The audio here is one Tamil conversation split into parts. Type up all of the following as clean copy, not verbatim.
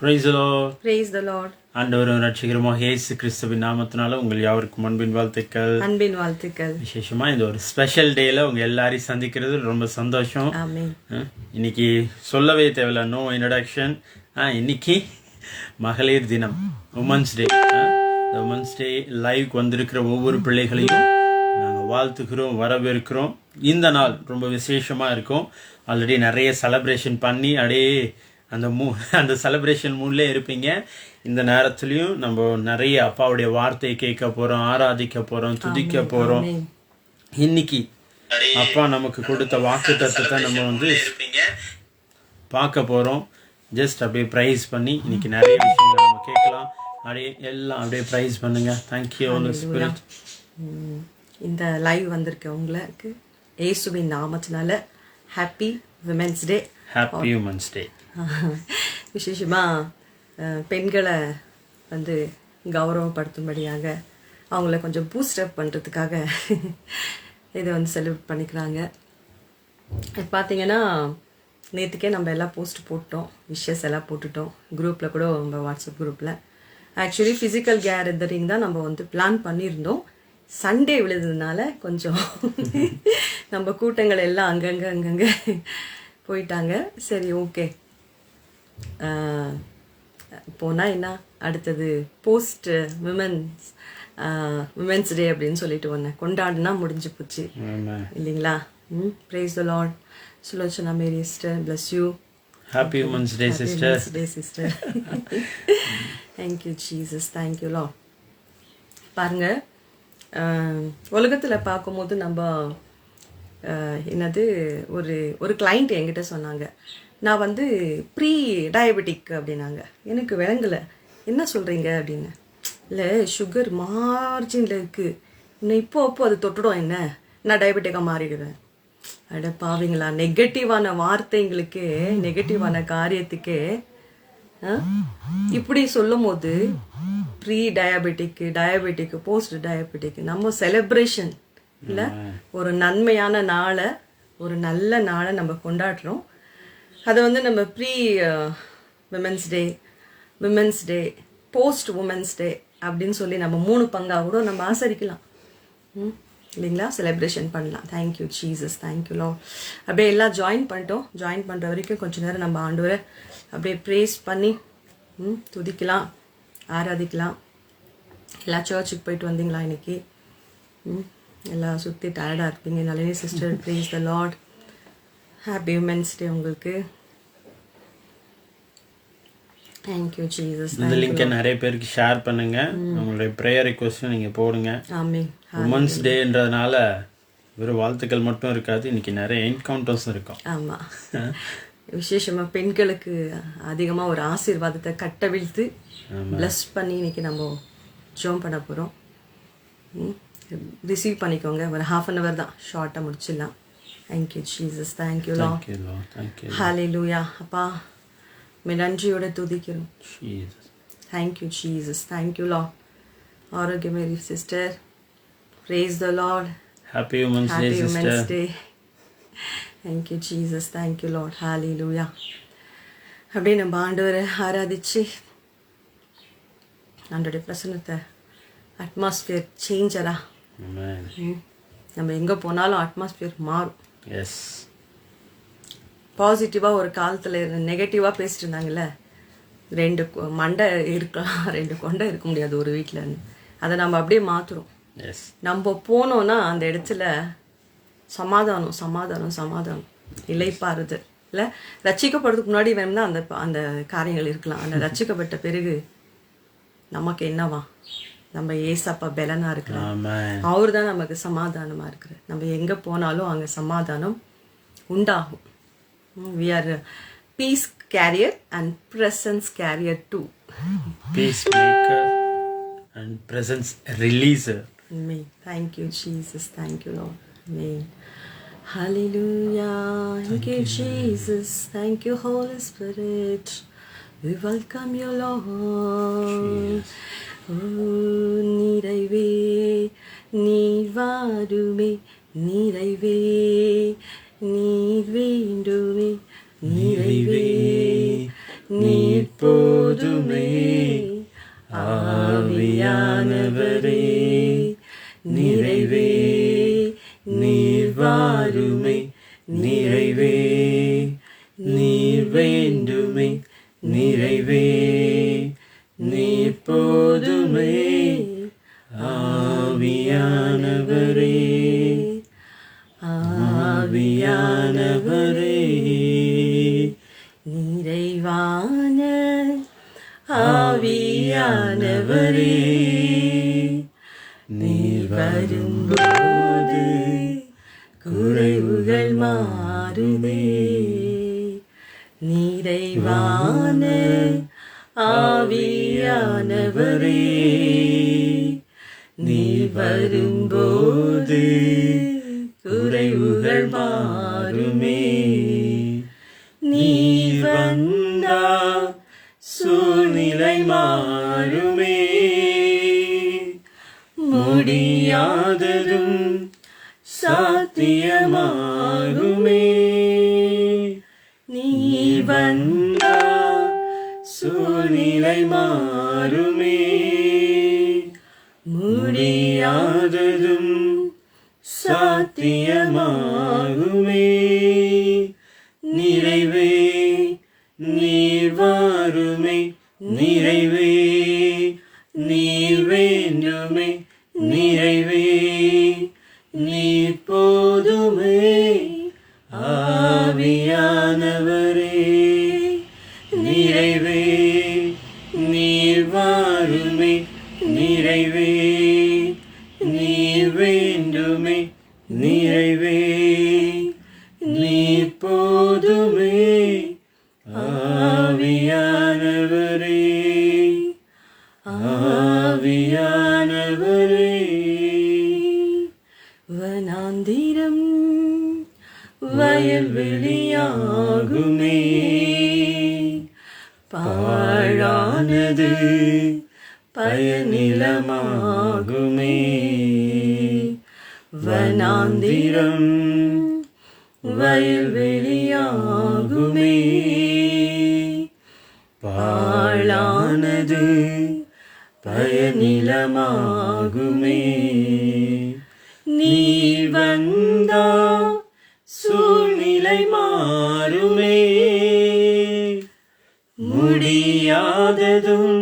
Praise the Lord. Praise the Lord. ஆண்டவரும் ரட்சகருமாக இயேசு கிறிஸ்துவின் நாமத்தினால உங்கள் யாவருக்கும் அன்பின் வாழ்த்துக்கள். விசேஷமா இந்த ஒரு ஸ்பெஷல் டேல உங்க எல்லாரையும் சந்திக்கிறது ரொம்ப சந்தோஷம். இன்னைக்கு சொல்லவே தேவையில்ல, நோ இன்ட்ரடக்ஷன். இன்னைக்கு மகளிர் தினம், உமன்ஸ் டே. உமன்ஸ் டே லைவ்க்கு வந்திருக்கிற ஒவ்வொரு பிள்ளைகளையும் நாங்கள் வாழ்த்துக்கிறோம், வரவேற்கிறோம். இந்த நாள் ரொம்ப விசேஷமா இருக்கும். ஆல்ரெடி நிறைய செலப்ரேஷன் பண்ணி அப்படியே அந்த செலிப்ரேஷன் மூட்லே இருப்பீங்க. இந்த நேரத்துலையும் நம்ம நிறைய அப்பாவுடைய வார்த்தையை கேட்க போறோம், ஆராதிக்க போறோம், துதிக்க போறோம். இன்னைக்கு அப்பா நமக்கு கொடுத்த வாக்குத்தத்தத்தை நம்ம பார்க்க போறோம். ஜஸ்ட் அப்படியே ப்ரைஸ் பண்ணி இன்னைக்கு நிறைய விஷயங்கள் நம்ம கேட்கலாம். அப்படியே எல்லாம் அப்படியே ப்ரைஸ் பண்ணுங்க. Thank you Holi Spirit. இந்த லைவ் வந்திருக்க உங்களுக்கு இயேசுவின் நாமத்தினால happy women's day. Happy women's day. விசேஷமாக பெண்களை கௌரவப்படுத்தும்படியாக அவங்கள கொஞ்சம் பூஸ்டப் பண்ணுறதுக்காக இதை செலிப்ரேட் பண்ணிக்கிறாங்க. பார்த்தீங்கன்னா நேற்றுக்கே நம்ம எல்லாம் போஸ்ட் போட்டோம், விஷஸ் எல்லாம் போட்டுட்டோம் குரூப்பில் கூட, நம்ம வாட்ஸ்அப் குரூப்பில். ஆக்சுவலி ஃபிசிக்கல் கேதரிங் தான் நம்ம பிளான் பண்ணியிருந்தோம். சண்டே விழுதுனால கொஞ்சம் நம்ம கூட்டங்கள் எல்லாம் அங்கங்கே போயிட்டாங்க. சரி, ஓகே, போனால் என்ன, அடுத்தது போஸ்ட் விமென்ஸ் டே அப்படின்னு சொல்லிட்டு ஒன்று கொண்டாடுனா முடிஞ்சு போச்சு இல்லைங்களா? Praise the Lord. Sulochana Mary sister, bless you. Happy Women's Day, sister. Happy Women's Day, sister. Thank you, Jesus. Thank you, Lord. பாருங்க, உலகத்தில் பார்க்கும்போது நம்ம என்னது ஒரு கிளைண்ட் என்கிட்ட சொன்னாங்க, நான் ப்ரீ டயபெட்டிக் அப்படின்னாங்க. எனக்கு விளங்கலை, என்ன சொல்கிறீங்க அப்படின்னு. இல்லை, சுகர் மார்ஜினில் இருக்குது, இன்னும் அப்போ அது தொட்டுடும், என்ன நான் டயபெட்டிக்காக மாறிடுவேன். அட பாவீங்களா, நெகட்டிவான வார்த்தைங்களுக்கே, நெகட்டிவான காரியத்துக்கே இப்படி சொல்லும் போது ப்ரீ டயபெட்டிக் போஸ்ட் டயபெட்டிக் நம்ம செலிப்ரேஷன் இல்லை, ஒரு நன்மையான நாளை, ஒரு நல்ல நாளை நம்ம கொண்டாடுறோம். அதை நம்ம pre women's day, post women's day அப்படின்னு சொல்லி நம்ம 3 பங்காக கூட நம்ம ஆசரிக்கலாம் இல்லைங்களா? செலிப்ரேஷன் பண்ணலாம். Thank you Jesus, thank you Lord. அப்படியே எல்லாம் ஜாயின் பண்ணிட்டோம். ஜாயின் பண்ணுற வரைக்கும் கொஞ்சம் நேரம் நம்ம ஆண்டவரை அப்படியே ப்ரேஸ் பண்ணி துதிக்கலாம், ஆராதிக்கலாம். எல்லாம் சர்ச்சுக்கு போயிட்டு வந்தீங்களா இன்னைக்கு? எல்லாம் சுற்றி டயர்டாக இருப்பீங்க. நல்லே சிஸ்டர், ப்ரேஸ் த லார்ட். ஹாப்பி விமென்ஸ் டே உங்களுக்கு. Thank you Jesus. இந்த லிங்கை நிறைய பேருக்கு ஷேர் பண்ணுங்க. உங்களுடைய ப்ரேயர் ரிக்வெஸ்ட்டும் நீங்கள் போடுங்க. ஆமென். உமன்ஸ் டேன்றதுனால வெறும் வாழ்த்துக்கள் மட்டும் இருக்காது, இன்னைக்கு நிறைய என்கவுண்டர்ஸும் இருக்கும். ஆமாம், விசேஷமாக பெண்களுக்கு அதிகமாக ஒரு ஆசீர்வாதத்தை கட்டவிழ்த்து பிளஸ் பண்ணி இன்னைக்கு நம்ம ஜோம் பண்ண போகிறோம். ரிசீவ் பண்ணிக்கோங்க. ஒரு 1/2 hour தான், ஷார்ட்டாக முடிச்சிடலாம். Thank you Jesus, thank you Lord. Hallelujah. அப்பா, நன்றியோட துதிக்கிறோம். தேங்க்யூ ஜீசஸ், தேங்க்யூ லார்ட். Arokiya Mary sister, praise the Lord. Happy Women's Day, sister. Happy Women's Day. Thank you Jesus, thank you Lord. Hallelujah. அப்படியே நம்ம ஆண்டவரை ஆராதிச்சு ஆண்டோடைய பிரசன்னத்தை, அட்மாஸ்பியர் சேஞ்சரா, நம்ம எங்கே போனாலும் அட்மாஸ்பியர் மாறும். எஸ், பாசிட்டிவாக ஒரு காலத்தில் நெகட்டிவாக பேசிட்டு இருந்தாங்கல்ல, 2 மண்டை இருக்கலாம், 2 கொண்டை இருக்க முடியாது ஒரு வீட்டில்னு. அதை நம்ம அப்படியே மாற்றுறோம். நம்ம போனோம்னா அந்த இடத்துல சமாதானம் சமாதானம் சமாதானம் இலைப்பாறுது இல்லை. ரட்சிக்கப்படுறதுக்கு முன்னாடி வேணும்னா அந்த காரியங்கள் இருக்கலாம். அந்த ரட்சிக்கப்பட்ட பிறகு நமக்கு என்னவா, நம்ம ஏசப்பா பெலனா இருக்கிறோம், அவர் தான் நமக்கு சமாதானமாக இருக்கிற. நம்ம எங்கே போனாலும் அங்கே சமாதானம் உண்டாகும். We are a peace carrier and presence carrier too. Peacemaker and presence releaser. Amen. Thank you Jesus, thank you Lord. Amen. Hallelujah. Thank you Jesus, thank you Holy Spirit. We welcome you Lord. நிறைவே நீ வாருமே, நிறைவே நீர் வேண்டுமே, நிறைவே நீர் போதுமே. வேண்டுமே நிறைவே நீர் போதுமே ஆவியானவரே ஆவியானவரே நிறைவான ஆவியானவரே நீர் வரும்போது குறைவுகள் மாறுமே நிறைவான ஆவியானவரே நீர் வரும்போது குறைவுகள் மாறுமே நீர் வந்தா சூழ்நிலை மாறுமே முடியாததும் சாத்தியமாகுமே நீர் வந்தா சூழ்நிலை மாறுமே முடியாததும் சாத்தியமாகுமே நிறைவே நீர் வாருமே நிறைவே நீர் வேண்டுமே நிறைவே நீர் போதுமே ஆவியானவரே நிறைவே நீர் வாருமே நிறைவே நீர் வேண்டுமே நிறைவே நீர் போதுமே ஆவியானவரே ஆவியானவரே வனாந்திரம் வயல்வெளியாகுமே பாழானது பயனிலமாகுமே வனாந்திரம் வயல்வெளியாகுமே பாழானது பயனிலமாகுமே நீர் வந்தா சூழ்நிலை மாறுமே முடியாததும்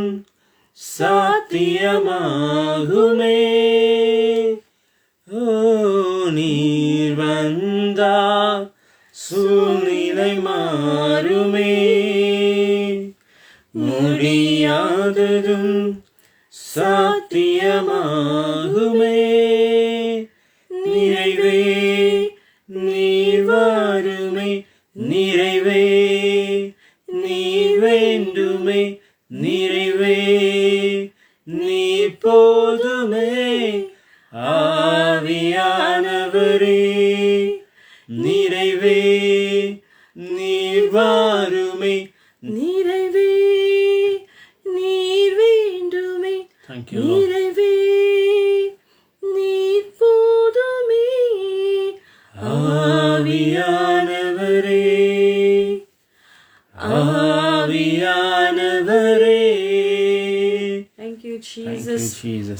சாத்தியமாகுமே ஓ நீர் வந்தா சூழ்நிலை மாறுமே முடியாததும் சாத்தியமாகுமே நிறைவே நீர் வாருமே நிறைவே நீர் வேண்டுமே நிறைவே நீர் போதுமே ஆவியானவரே நிறைவே நீர் வாருமே நிறைவே நீர் வேண்டுமே நிறைவே நீர் போதுமே ஆவியானவரே ஆவியானவரே Thank you Jesus.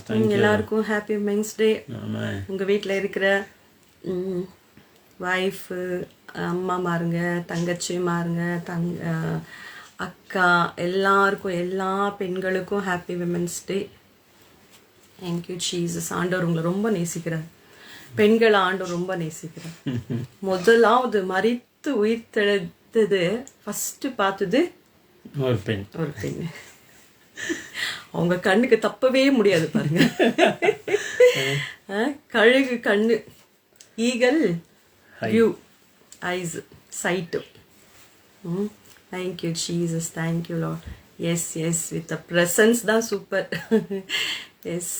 Thank you. எல்லாருக்கும் ஹாப்பி மென்ஸ் டே. உங்க வீட்டில் இருக்கிற வைஃப் அம்மா மாருங்க தங்கச்சி மாருங்க அக்கா எல்லாருக்கும் எல்லா பெண்களுக்கும் ஹாப்பி விமென்ஸ் டே. Thank you Jesus. ஆண்டவர் உங்களை ரொம்ப நேசிக்கிறார். பெண்களை ஆண்டவர் ரொம்ப நேசிக்கிறார். முதலாவது மரித்து உயிர் தெழுந்தது ஃபர்ஸ்ட் பார்த்தது ஒரு பெண். அவங்க கண்ணுக்கு தப்பவே முடியாது பாருங்க. கழுகு கண்ணு, eagle view, eyes sight. Thank you Jesus. Thank you Lord. Yes yes with presence தான் சூப்பர். எஸ்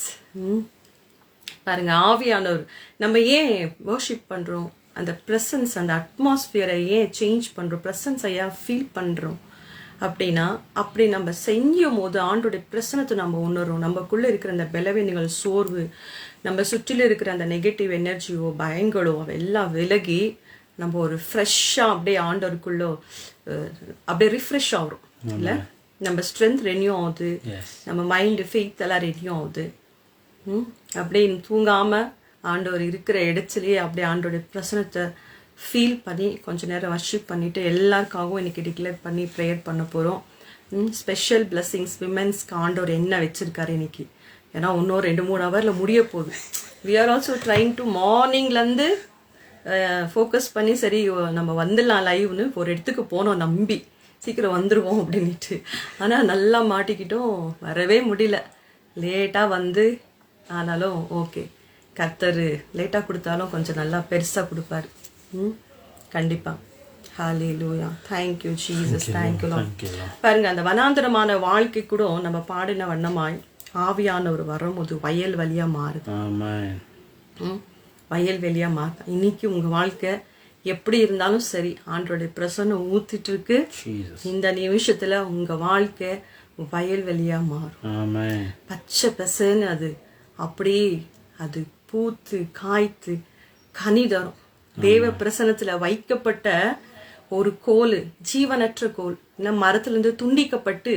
பாருங்க, ஆவியானவர் நம்ம ஏன் வர்ஷிப் பண்றோம், அந்த ப்ரெசன்ஸ் அந்த அட்மாஸ்பியரை ஏன் சேஞ்ச் பண்றோம், ப்ரெசன்ஸை ஏன் ஃபீல் பண்றோம் அப்படின்னா, அப்படி நம்ம செய்யும் போது ஆண்டோடைய பிரசனத்தை நம்ம உணர்றோம். நமக்குள்ள இருக்கிற அந்த பலவீனங்கள், சோர்வு, நம்ம சுற்றில இருக்கிற அந்த நெகட்டிவ் எனர்ஜியோ பயங்களோ எல்லாம் விலகி நம்ம ஒரு ஃப்ரெஷ்ஷாக அப்படியே ஆண்டவருக்குள்ள அப்படியே ரிஃப்ரெஷ் ஆகிறோம் இல்லை. நம்ம ஸ்ட்ரென்த் ரெனியூ ஆகுது, நம்ம மைண்டு ஃபெய்த் எல்லாம் ரெனியூ ஆகுது. அப்படியே தூங்காமல் ஆண்டவர் இருக்கிற இடத்துலையே அப்படியே ஆண்டோடைய பிரசனத்தை ஃபீல் பண்ணி கொஞ்ச நேரம் வர்ஷிப் பண்ணிவிட்டு எல்லாருக்காகவும் இன்றைக்கி டிக்ளேர் பண்ணி ப்ரேயர் பண்ண போகிறோம். ஸ்பெஷல் பிளெஸ்ஸிங்ஸ் விமென்ஸ்க்கு ஆண்டவர் என்ன வச்சுருக்காரு இன்னைக்கு. ஏன்னா இன்னும் 2-3 ஹவரில் முடிய போகுது. We are also trying to மார்னிங்லேருந்து ஃபோக்கஸ் பண்ணி சரி நம்ம வந்துடலாம் லைவ்னு ஒரு இடத்துக்கு போனோம் நம்பி சீக்கிரம் வந்துடுவோம் அப்படின்ட்டு. ஆனால் நல்லா மாட்டிக்கிட்டோம், வரவே முடியல. லேட்டாக வந்து ஆனாலும் ஓகே, கர்த்தர் லேட்டாக கொடுத்தாலும் கொஞ்சம் நல்லா பெருசாக கொடுப்பாரு. கண்டிப்பாக. ஹalleluya. thank you Jesus. thank you Lord. பாருங்க, அந்த வனாந்தரமான வாழ்க்கை கூட நம்ம பாடின வண்ணமாய் ஆவியானவர் வரும்போது வயல் வழியா மாறுது. வயல் வெளியா மாறுது. இன்னைக்கு உங்க வாழ்க்கை எப்படி இருந்தாலும் சரி, ஆண்டோடைய பிரசன்னம் ஊத்திட்டு இருக்கு. இந்த நிமிஷத்துல உங்க வாழ்க்கை வயல் வெளியா மாறும். பச்சை பசன்னு அது அப்படியே அது பூத்து காய்த்து கனி தரும். தேவ பிரசனத்துல வைக்கப்பட்ட ஒரு கோல், ஜீவனற்ற கோல், இல்லை மரத்துலேருந்து துண்டிக்கப்பட்டு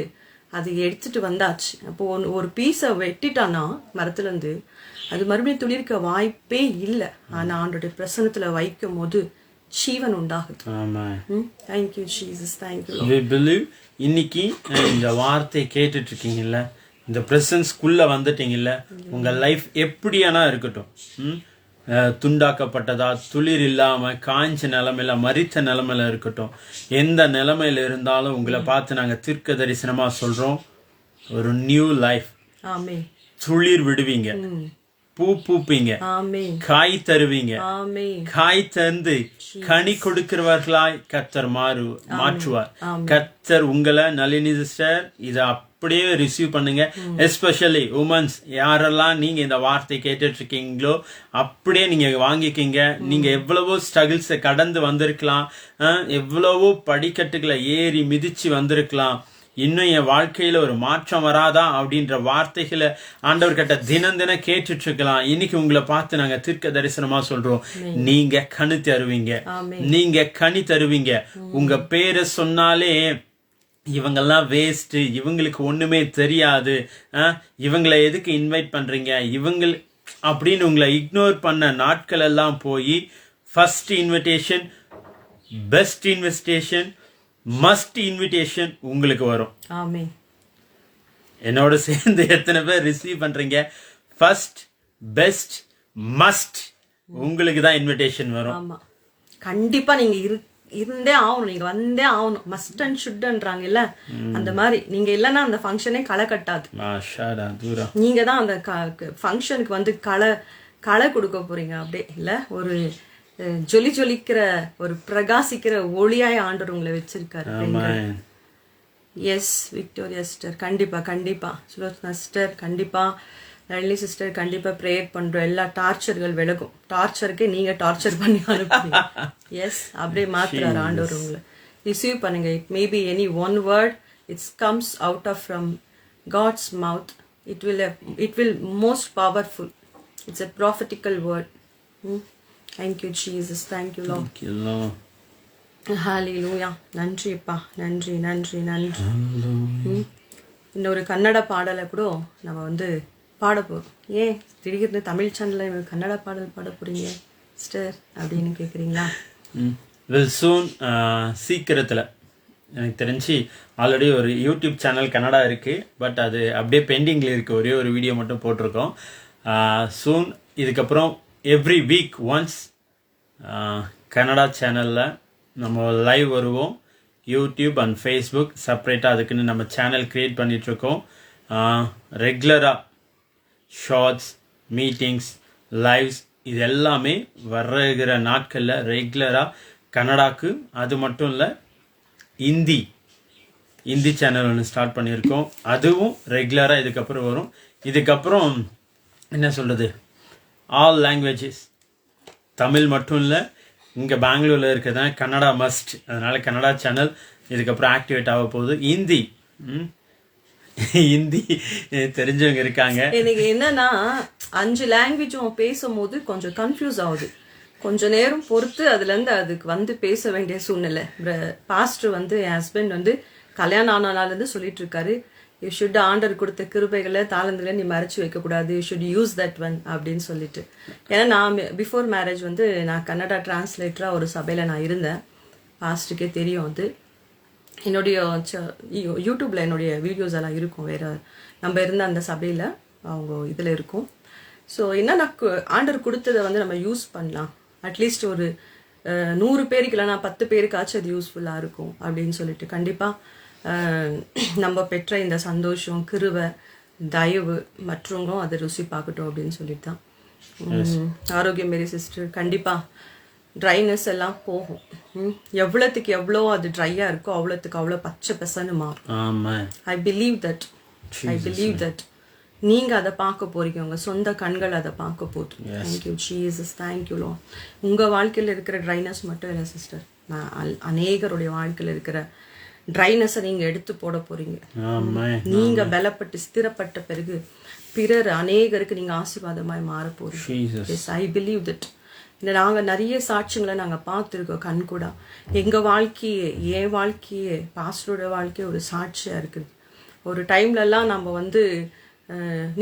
அது எடுத்துட்டு வந்தாச்சு. அப்போ ஒரு பீஸை வெட்டிட்டானா மரத்துலேருந்து அது மறுபடியும் துளிர்க்க வாய்ப்பே இல்லை. ஆனால் ஆண்டோடைய பிரசனத்துல வைக்கும் போது ஜீவன் உண்டாகுது. Thank you Jesus. தேங்க்யூ. இன்னைக்கு இந்த வார்த்தையை கேட்டுட்டு இருக்கீங்கல்ல, இந்த பிரசன்ஸ்குள்ள வந்துட்டீங்கல்ல, உங்க லைஃப் எப்படியானா இருக்கட்டும், துண்டாக்கப்பட்டதா, துளிர் இல்லாம காய்ஞ்ச நிலைமையில, மரித்த நிலைமையில இருக்கட்டும், எந்த நிலைமையில இருந்தாலும் உங்களை பார்த்து நாங்க தீர்க்க தரிசனமா சொல்றோம், ஒரு நியூ லைஃப். துளிர் விடுவீங்க, பூ பூப்பீங்க, காய் தருவீங்க. காய் தந்து கனி கொடுக்கிறவர்களாய் கர்த்தர் மாற்றுவார். கர்த்தர் உங்களை நளினி சிஸ்டர் இதை அப்படியே ரிசீவ் பண்ணுங்க. எஸ்பெஷலி உமன்ஸ் யாரெல்லாம் நீங்க இந்த வார்த்தை கேட்டுட்டு இருக்கீங்களோ அப்படியே நீங்க வாங்கிக்கிங்க. நீங்க எவ்வளவோ ஸ்ட்ரகிள்ஸை கடந்து வந்திருக்கலாம், எவ்வளவோ படிக்கட்டுகளை ஏறி மிதிச்சு வந்திருக்கலாம். இன்னும் என் வாழ்க்கையில ஒரு மாற்றம் வராதா அப்படின்ற வார்த்தைகளை ஆண்டவர்கிட்ட தினம் தினம் கேட்டுட்டு இருக்கலாம். இன்னைக்கு உங்களை பார்த்து நாங்க தீர்க்க தரிசனமா சொல்றோம், நீங்க கனி தருவீங்க, நீங்க கனி தருவீங்க. உங்க பேரை சொன்னாலே இவங்கெல்லாம் வேஸ்ட், இவங்களுக்கு ஒண்ணுமே தெரியாது, இவங்களை எதுக்கு இன்வைட் பண்றீங்க, இவங்க அப்படின்னு உங்களை இக்னோர் பண்ண நாட்கள் எல்லாம் போய் first invitation, best invitation, must invitation உங்களுக்கு வரும். என்னோட சேர்ந்து எத்தனை பேர் ரிசீவ் பண்றீங்க? ஃபர்ஸ்ட், பெஸ்ட், மஸ்ட் உங்களுக்கு தான் இன்விடேஷன் வரும். கண்டிப்பா நீங்க இருந்தே ஆகணும், நீங்க வந்தே ஆகணும். மஸ்ட் அண்ட் ஷுட்ன்றாங்கல்ல, அந்த மாதிரி நீங்க இல்லைன்னா அந்த ஃபங்க்ஷனே களை கட்டாது. நீங்க தான் அந்த ஃபங்க்ஷனுக்கு வந்து களை கொடுக்க போறீங்க. அப்படியே இல்ல ஒரு ஜொலிக்கிற ஒரு பிரகாசிக்கிற ஒளியாய் ஆண்டவர் உங்களை வச்சிருக்காரு. எஸ் விக்டோரியா சிஸ்டர், கண்டிப்பா கண்டிப்பா. சுலோச்சனா சிஸ்டர் கண்டிப்பா, நளினி சிஸ்டர் கண்டிப்பா ப்ரேயர் பண்றோம். எல்லா டார்ச்சர்கள் விலகும். டார்ச்சருக்கு நீங்க டார்ச்சர் பண்ணி அனுப்புங்க. எஸ், அப்படியே மாத்துறாரு ஆண்டவர் உங்களை. ரிசீவ் பண்ணுங்க. It may be any one word, it's comes out of from God's mouth. It will most powerful. It's a prophetical word. Thank you Jesus. Thank you Lord. Thank you Lord. Hallelujah. நன்றி அப்பா, நன்றி நன்றி நன்றி. இன்னொரு கன்னட பாடலை கூட நம்ம வந்து பாட போறோம். ஏன் திடீர்னு தமிழ் சேனல்ல கன்னட பாடல் பாட போறீங்க சிஸ்டர் அப்படின்னு கேக்குறீங்களா? வில் சூன், சீக்கிரத்தில். எனக்கு தெரிஞ்சு ஆல்ரெடி ஒரு யூடியூப் சேனல் கன்னடா இருக்கு, பட் அது அப்படியே பெண்டிங்ல இருக்கு. ஒரே ஒரு வீடியோ மட்டும் போட்டிருக்கோம். சூன் இதுக்கப்புறம் எவ்ரி வீக் ஒன்ஸ் கன்னடா சேனலில் நம்ம லைவ் வருவோம். யூடியூப் அண்ட் ஃபேஸ்புக் செப்பரேட்டாக அதுக்குன்னு நம்ம சேனல் க்ரியேட் பண்ணிகிட்ருக்கோம். ரெகுலராக ஷார்ட்ஸ், மீட்டிங்ஸ், லைவ்ஸ் இது எல்லாமே வர்ற நாட்களில் ரெகுலராக கன்னடாக்கு. அது மட்டும் இல்லை, ஹிந்தி சேனல் ஒன்று ஸ்டார்ட் பண்ணியிருக்கோம், அதுவும் ரெகுலராக இதுக்கப்புறம் வரும். இதுக்கப்புறம் என்ன சொல்கிறது, ஆல் லாங்குவேஜஸ், தமிழ் மட்டும் இல்லை, இங்கே பெங்களூரில் இருக்கிறதா கன்னடா மஸ்ட். அதனால கன்னடா சேனல் இதுக்கப்புறம் ஆக்டிவேட் ஆக போகுது. ஹிந்தி தெரிஞ்சவங்க இருக்காங்க. எனக்கு என்னன்னா 5 லாங்குவேஜும் பேசும்போது கொஞ்சம் கன்ஃபியூஸ் ஆகுது. கொஞ்ச நேரம் பொறுத்து அதுலேருந்து அதுக்கு வந்து பேச வேண்டிய சூழ்நிலை. பாஸ்டர் வந்து என் ஹஸ்பண்ட் வந்து கல்யாணம் ஆனாலேருந்து சொல்லிட்டு இருக்காரு, யூ ஷுட் ஆண்டர் கொடுத்த கிருபைகளை தாளந்துகளை நீ மறைச்சு வைக்கக்கூடாது, you should use that one அப்படின்னு சொல்லிட்டு. ஏன்னா நான் பிஃபோர் மேரேஜ் வந்து நான் கன்னடா டிரான்ஸ்லேட்டராக ஒரு சபையில் நான் இருந்தேன். பாஸ்ட்டுக்கே தெரியும். அது என்னுடைய யூடியூப்பில் என்னுடைய வீடியோஸ் எல்லாம் இருக்கும், வேறு நம்ம இருந்த அந்த சபையில் அவங்க இதில் இருக்கும். ஸோ என்ன நான் ஆண்டர் கொடுத்ததை வந்து நம்ம யூஸ் பண்ணலாம். அட்லீஸ்ட் ஒரு 100 பேருக்கு இல்லைனா 10 பேருக்காச்சும் அது யூஸ்ஃபுல்லாக இருக்கும் அப்படின்னு சொல்லிட்டு கண்டிப்பாக நம்ம பெற்ற இந்த சந்தோஷம், கிருபை, தயவு மற்றவங்களும் அதை ருசி பார்க்கட்டும் அப்படின்னு சொல்லிட்டு தான். ஆரோக்கியம் மேரி சிஸ்டர், கண்டிப்பாக ட்ரைனஸ் எல்லாம் போகும். எவ்வளோத்துக்கு எவ்வளோ அது ட்ரையாக இருக்கோ அவ்வளோத்துக்கு அவ்வளோ பச்சை பசன்னு மாறும். ஐ பிலீவ் தட் நீங்கள் அதை பார்க்க போறீங்க, உங்கள் சொந்த கண்கள் அதை பார்க்க போகுது. Thank you Jesus, thank you low. உங்கள் வாழ்க்கையில் இருக்கிற ட்ரைனஸ் மட்டும் இல்லை சிஸ்டர், நான் அநேகருடைய வாழ்க்கையில் இருக்கிற ட்ரைனஸை நீங்கள் எடுத்து போட போறீங்க. நீங்கள் பலப்பட்டு ஸ்திரப்பட்ட பிறகு பிறர் அநேகருக்கு நீங்கள் ஆசீர்வாதமாய் மாற போறீங்க. Yes, I believe that. இந்த நாங்கள் நிறைய சாட்சியங்களை நாங்கள் பார்த்துருக்கோம் கண் கூட. எங்கள் வாழ்க்கையே, என் வாழ்க்கையே, பாஸ்டரோட வாழ்க்கையே ஒரு சாட்சியாக இருக்குது. ஒரு டைம்லலாம் நம்ம வந்து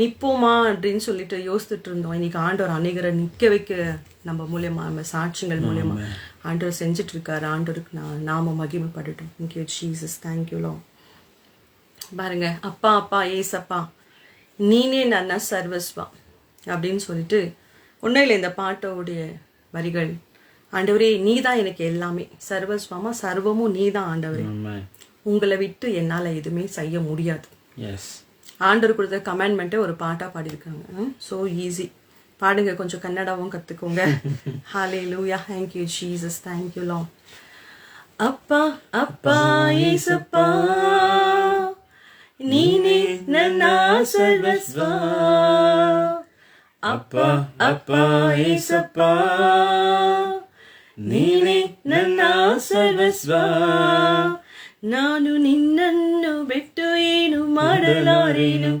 நிற்போமா அப்படின்னு சொல்லிட்டு யோசிச்சுட்டு இருந்தோம். இன்னைக்கு ஆண்டவர் அநேகரை நிற்க வைக்க நம்ம மூலியமா, நம்ம சாட்சியங்கள் மூலியமா ஆண்டவர் செஞ்சுட்டு இருக்காரு. ஆண்டவருக்கு நாம மகிமைப்படட்டும். Thank you Jesus, thank you Lord. பாருங்க, அப்பா அப்பா ஏசப்பா நீனே நன்னா சர்வஸ்வா அப்படின்னு சொல்லிட்டு உண்மையில இந்த பாட்டோடைய வரிகள், ஆண்டவரே நீதான் எனக்கு எல்லாமே, சர்வஸ்வமா சர்வமும் நீதான் ஆண்டவரே, உங்களை விட்டு என்னால எதுவுமே செய்ய முடியாது. ஆண்டவர் கொடுத்த கமெண்ட்மெண்ட்டே ஒரு பாட்டா பாடியிருக்காங்க. So easy. பாடுங்க, கொஞ்சம் கன்னடாவும் கத்துக்கோங்க. ஹalleluya, thank you Jesus, thank you Lord. அப்பா அப்பா ஏசப்பா நீனே ನನ್ನ ಸರ್ವಸ್ವ. அப்பா அப்பா ஏசப்பா ನೀನೇ ನನ್ನ ಸರ್ವಸ್ವ. ನಾನು ನಿನ್ನನ್ನು ಬಿಟ್ಟು ಏನು ಮಾಡಲಾರೇನು,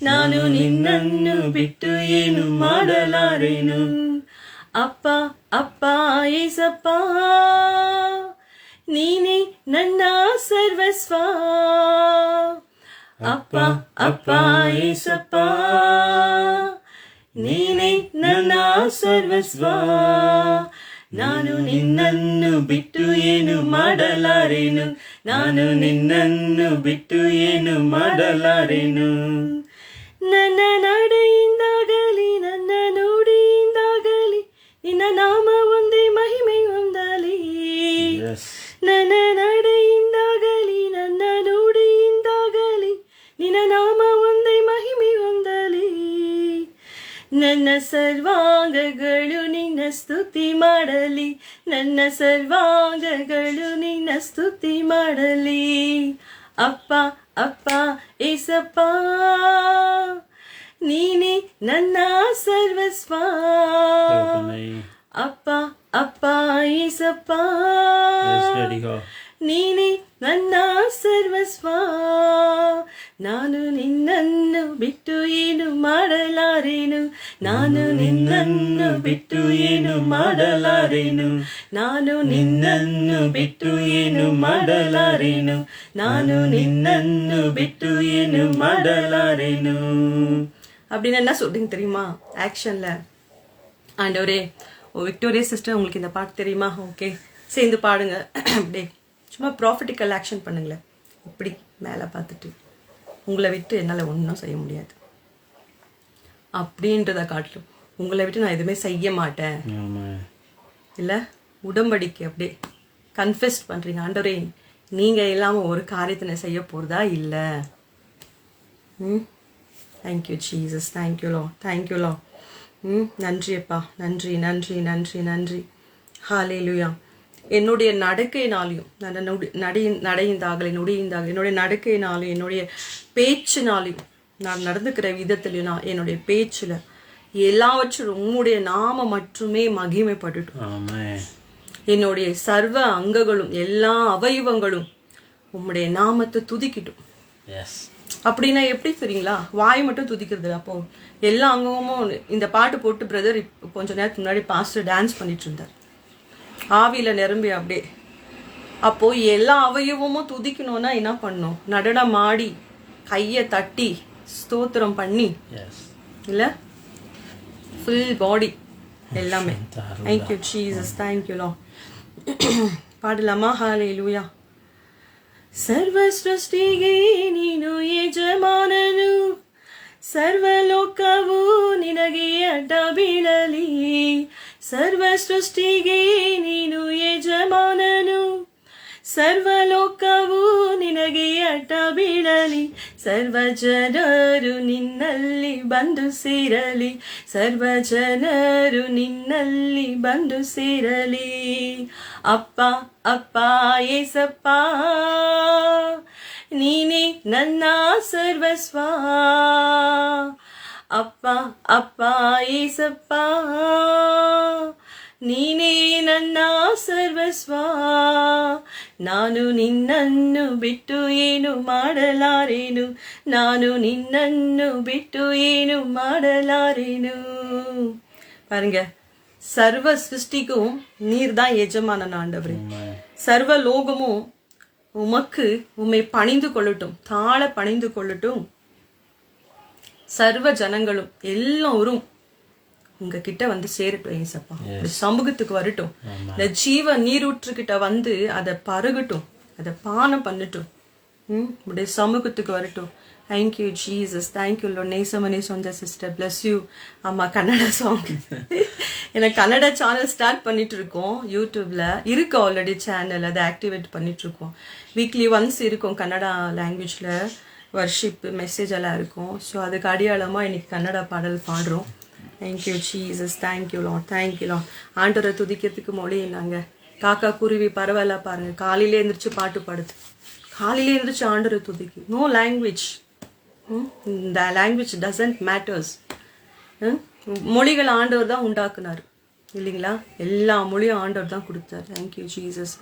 ನಾನು ನಿನ್ನನ್ನು ಬಿಟ್ಟು ಏನು ಮಾಡಲಾರೇನು. ಅಪ್ಪ ಅಪ್ಪ ಏಸಪ್ಪ ನೀನೇ ನನ್ನ ಸರ್ವಸ್ವ. ಅಪ್ಪ ಅಪ್ಪ ಏಸಪ್ಪ ನೀನೇ ನನ್ನ ಸರ್ವಸ್ವ. ನಾನು ನಿನ್ನನ್ನು ಬಿಟ್ಟು ಏನು ಮಾಡಲಾರೇನು, ನಾನು ನಿನ್ನನ್ನು ಬಿಟ್ಟು ಏನು ಮಾಡಲಾರೇನು. ನನ್ನ ನಡೆಯಿಂದಾಗಲಿ ನನ್ನ ನುಡಿಯಿಂದಾಗಲಿ ನಿನ್ನ ನಾಮ ಒಂದೇ ಮಹಿಮೆ ಹೊಂದಲಿ. ನನ್ನ ನಡೆಯಿಂದಾಗಲಿ ನನ್ನ ನುಡಿಯಿಂದಾಗಲಿ ನಿನ್ನ ನಾಮ ಒಂದೇ ಮಹಿಮೆ ಹೊಂದಲಿ. ನನ್ನ ಸರ್ವಾಂಗಗಳು ನಿನ್ನ ಸ್ತುತಿ ಮಾಡಲಿ, ನನ್ನ ಸರ್ವಾಂಗಗಳು ನಿನ್ನ ಸ್ತುತಿ ಮಾಡಲಿ. ಅಪ್ಪ ಅಪ್ಪ ಏಸಪ್ಪ ನೀನೇ ನನ್ನ ಸರ್ವಸ್ವ. ಅಪ್ಪ ಅಪ್ಪ ಏಸಪ್ಪ ನೀನೇ ನನ್ನ ಸರ್ವಸ್ವ. ನಾನು ನಿನ್ನನ್ನು ಬಿಟ್ಟು ಏನು ಮಾಡಲಾರೇನು, ನಾನು ನಿನ್ನನ್ನು ಬಿಟ್ಟು ಏನು ಮಾಡಲಾರೇನು, ನಾನು ನಿನ್ನನ್ನು ಬಿಟ್ಟು ಏನು ಮಾಡಲಾರೇನು, ನಾನು ನಿನ್ನನ್ನು ಬಿಟ್ಟು ಏನು ಮಾಡಲಾರೇನು. அப்படின்னு என்ன சொல்றீங்க தெரியுமா? ஆக்ஷன்ல ஆண்டவரே. விக்டோரியா சிஸ்டர், உங்களுக்கு இந்த பாட்டு தெரியுமா? ஓகே, சேர்ந்து பாடுங்க. அப்படியே சும்மா ப்ராஃபிட்டிக்கல் ஆக்ஷன் பண்ணுங்களேன். இப்படி மேலே பார்த்துட்டு, உங்களை விட்டு என்னால் ஒன்றும் செய்ய முடியாது அப்படின்றத காட்டிலும், உங்களை விட்டு நான் எதுவுமே செய்ய மாட்டேன் இல்லை, உடம்படிக்கை அப்படியே கன்ஃபெஸ்ட் பண்ணுறீங்க. ஆண்டவரே நீங்கள் இல்லாமல் ஒரு காரியத்தை நான் செய்ய போகிறதா இல்லை. Thank you Jesus, thank you low, thank you low. நன்றி அப்பா, நன்றி நன்றி நன்றி நன்றி. ஹalleluya. என்னுடைய நடக்கையினாலையும், நடைந்தாகலை நொடிந்தாகலை, என்னுடைய நடக்கையினாலும் என்னுடைய பேச்சினாலையும், நான் நடந்துக்கிற விதத்துலையும், என்னுடைய பேச்சில் எல்லாவற்றும் உம்முடைய நாம மட்டுமே மகிமைப்படட்டும். என்னுடைய சர்வ அங்கங்களும் எல்லா அவயவங்களும் உம்முடைய நாமத்தை துதிக்கட்டும். அப்படின்னா எப்படி தெரியுங்களா? வாய் மட்டும் துதிக்கிறது. அப்போ எல்லா அங்கமும் இந்த பாட்டு போட்டு பிரதர் கொஞ்ச நேரத்துக்கு முன்னாடி பாஸ்டர் டான்ஸ் பண்ணிட்டு இருந்தார், ஆவியில நிரம்பி அப்படியே. அப்போ எல்லா அவயவமும் துதிக்கணும்னா என்ன பண்ணணும்? நடனம் ஆடி கையை தட்டி ஸ்தோத்திரம் பண்ணி இல்ல ஃபுல் பாடி எல்லாமே. Thank you Jesus, thank you Lord. பாடலாமா? ஹalleluya. ಸರ್ವ ಸೃಷ್ಟಿಗೆ ನೀನು ಯಜಮಾನನು, ಸರ್ವಲೋಕವು ನಿನಗೆ ಅಡ್ಡ ಬೀಳಲಿ. ಸರ್ವ ಸೃಷ್ಟಿಗೆ ನೀನು ಯಜಮಾನನು, ಸರ್ವಲೋಕವು ನಿನಗೆ ಅಡ್ಡ ಬೀಳಲಿ. ಸರ್ವ ಜನರು ನಿನ್ನಲ್ಲಿ ಬಂದು ಸೇರಲಿ, ಸರ್ವ ಜನರು ನಿನ್ನಲ್ಲಿ ಬಂದು ಸೇರಲಿ. ಅಪ್ಪ ಅಪ್ಪ ಏಸಪ್ಪ ನೀನೇ ನನ್ನ ಸರ್ವಸ್ವ. ಅಪ್ಪ ಅಪ್ಪ ಏಸಪ್ಪ ನೀನೇ ನನ್ನ ಸರ್ವಸ್ವ. ನಾನು ನಿನ್ನನ್ನು ಬಿಟ್ಟು ಏನು ಮಾಡಲಾರೆನು, ನಾನು ನಿನ್ನನ್ನು ಬಿಟ್ಟು ಏನು ಮಾಡಲಾರೆನು. பாருங்க, சர்வ சிருஷ்டிக்கும் நீர் தான் எஜமானன் ஆண்டவரே. சர்வ லோகமும் உமக்கு உம்மை பணிந்து கொள்ளட்டும், தாழ பணிந்து கொள்ளட்டும். சர்வ ஜனங்களும் எல்லோரும் உங்ககிட்ட வந்து சேரட்டும் ஏசப்பா. சமூகத்துக்கு வரட்டும். இந்த ஜீவ நீரூற்றுக்கிட்ட வந்து அதை பருகட்டும், அதை பானம் பண்ணட்டும். உடைய சமூகத்துக்கு வரட்டும். Thank you Jesus, thank you Lord. நேசமனே சொந்த சிஸ்டர், பிளஸ் யூ. ஆமா, கன்னடா சாங். எனக்கு கன்னடா சேனல் ஸ்டார்ட் பண்ணிட்டு இருக்கோம். யூடியூப்ல இருக்கு ஆல்ரெடி சேனல், அதை ஆக்டிவேட் பண்ணிட்டு இருக்கோம். வீக்லி ஒன்ஸ் இருக்கும் கன்னடா லாங்குவேஜ்ல வர்ஷிப் மெசேஜ் எல்லாம் இருக்கும். ஸோ அதுக்கு அடையாளமா இன்னைக்கு கன்னடா பாடல் பாடுறோம். Thank you Jesus, thank you Lord, thank you Lord. ஆண்டவரை துதிக்கிறதுக்கு மொழி நாங்க காக்கா குருவி பரவாயில்ல பாருங்க, காலையில எந்திரிச்சு பாட்டு பாடுது, காலையில எந்திரிச்சு ஆண்டவரை துதிக்கு. No language, the language doesn't matters. மொழிகள் ஆண்டவர் தான் உண்டாக்குனார் இல்லைங்களா? எல்லா மொழியும் ஆண்டவர் தான் கொடுத்தார். Thank you Jesus.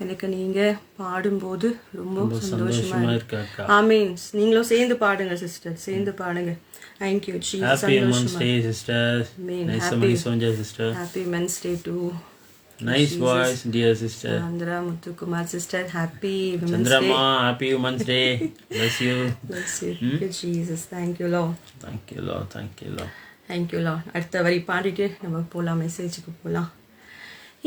எனக்கு நீங்க பாடும்போது ரொம்ப சந்தோஷமா இருக்கு. ஆமீன். நீங்களும் சேர்ந்து பாடுங்க சிஸ்டர், சேர்ந்து பாடுங்க. Thank you Jesus. Happy Women's Day sisters. Happy Sonja sister. Happy Men's Day too. Nice voice dear sister. Chandra Muthukumar sister, happy Women's Day. Chandrama, happy Women's Day. Bless you. Bless you. Thank you Jesus. Thank you Lord. Thank you Lord. Thank you Lord. Thank you Lord. அடுத்த வரி பாடிட்டு நம்ம போலாம், மெசேஜுக்கு போலாம்.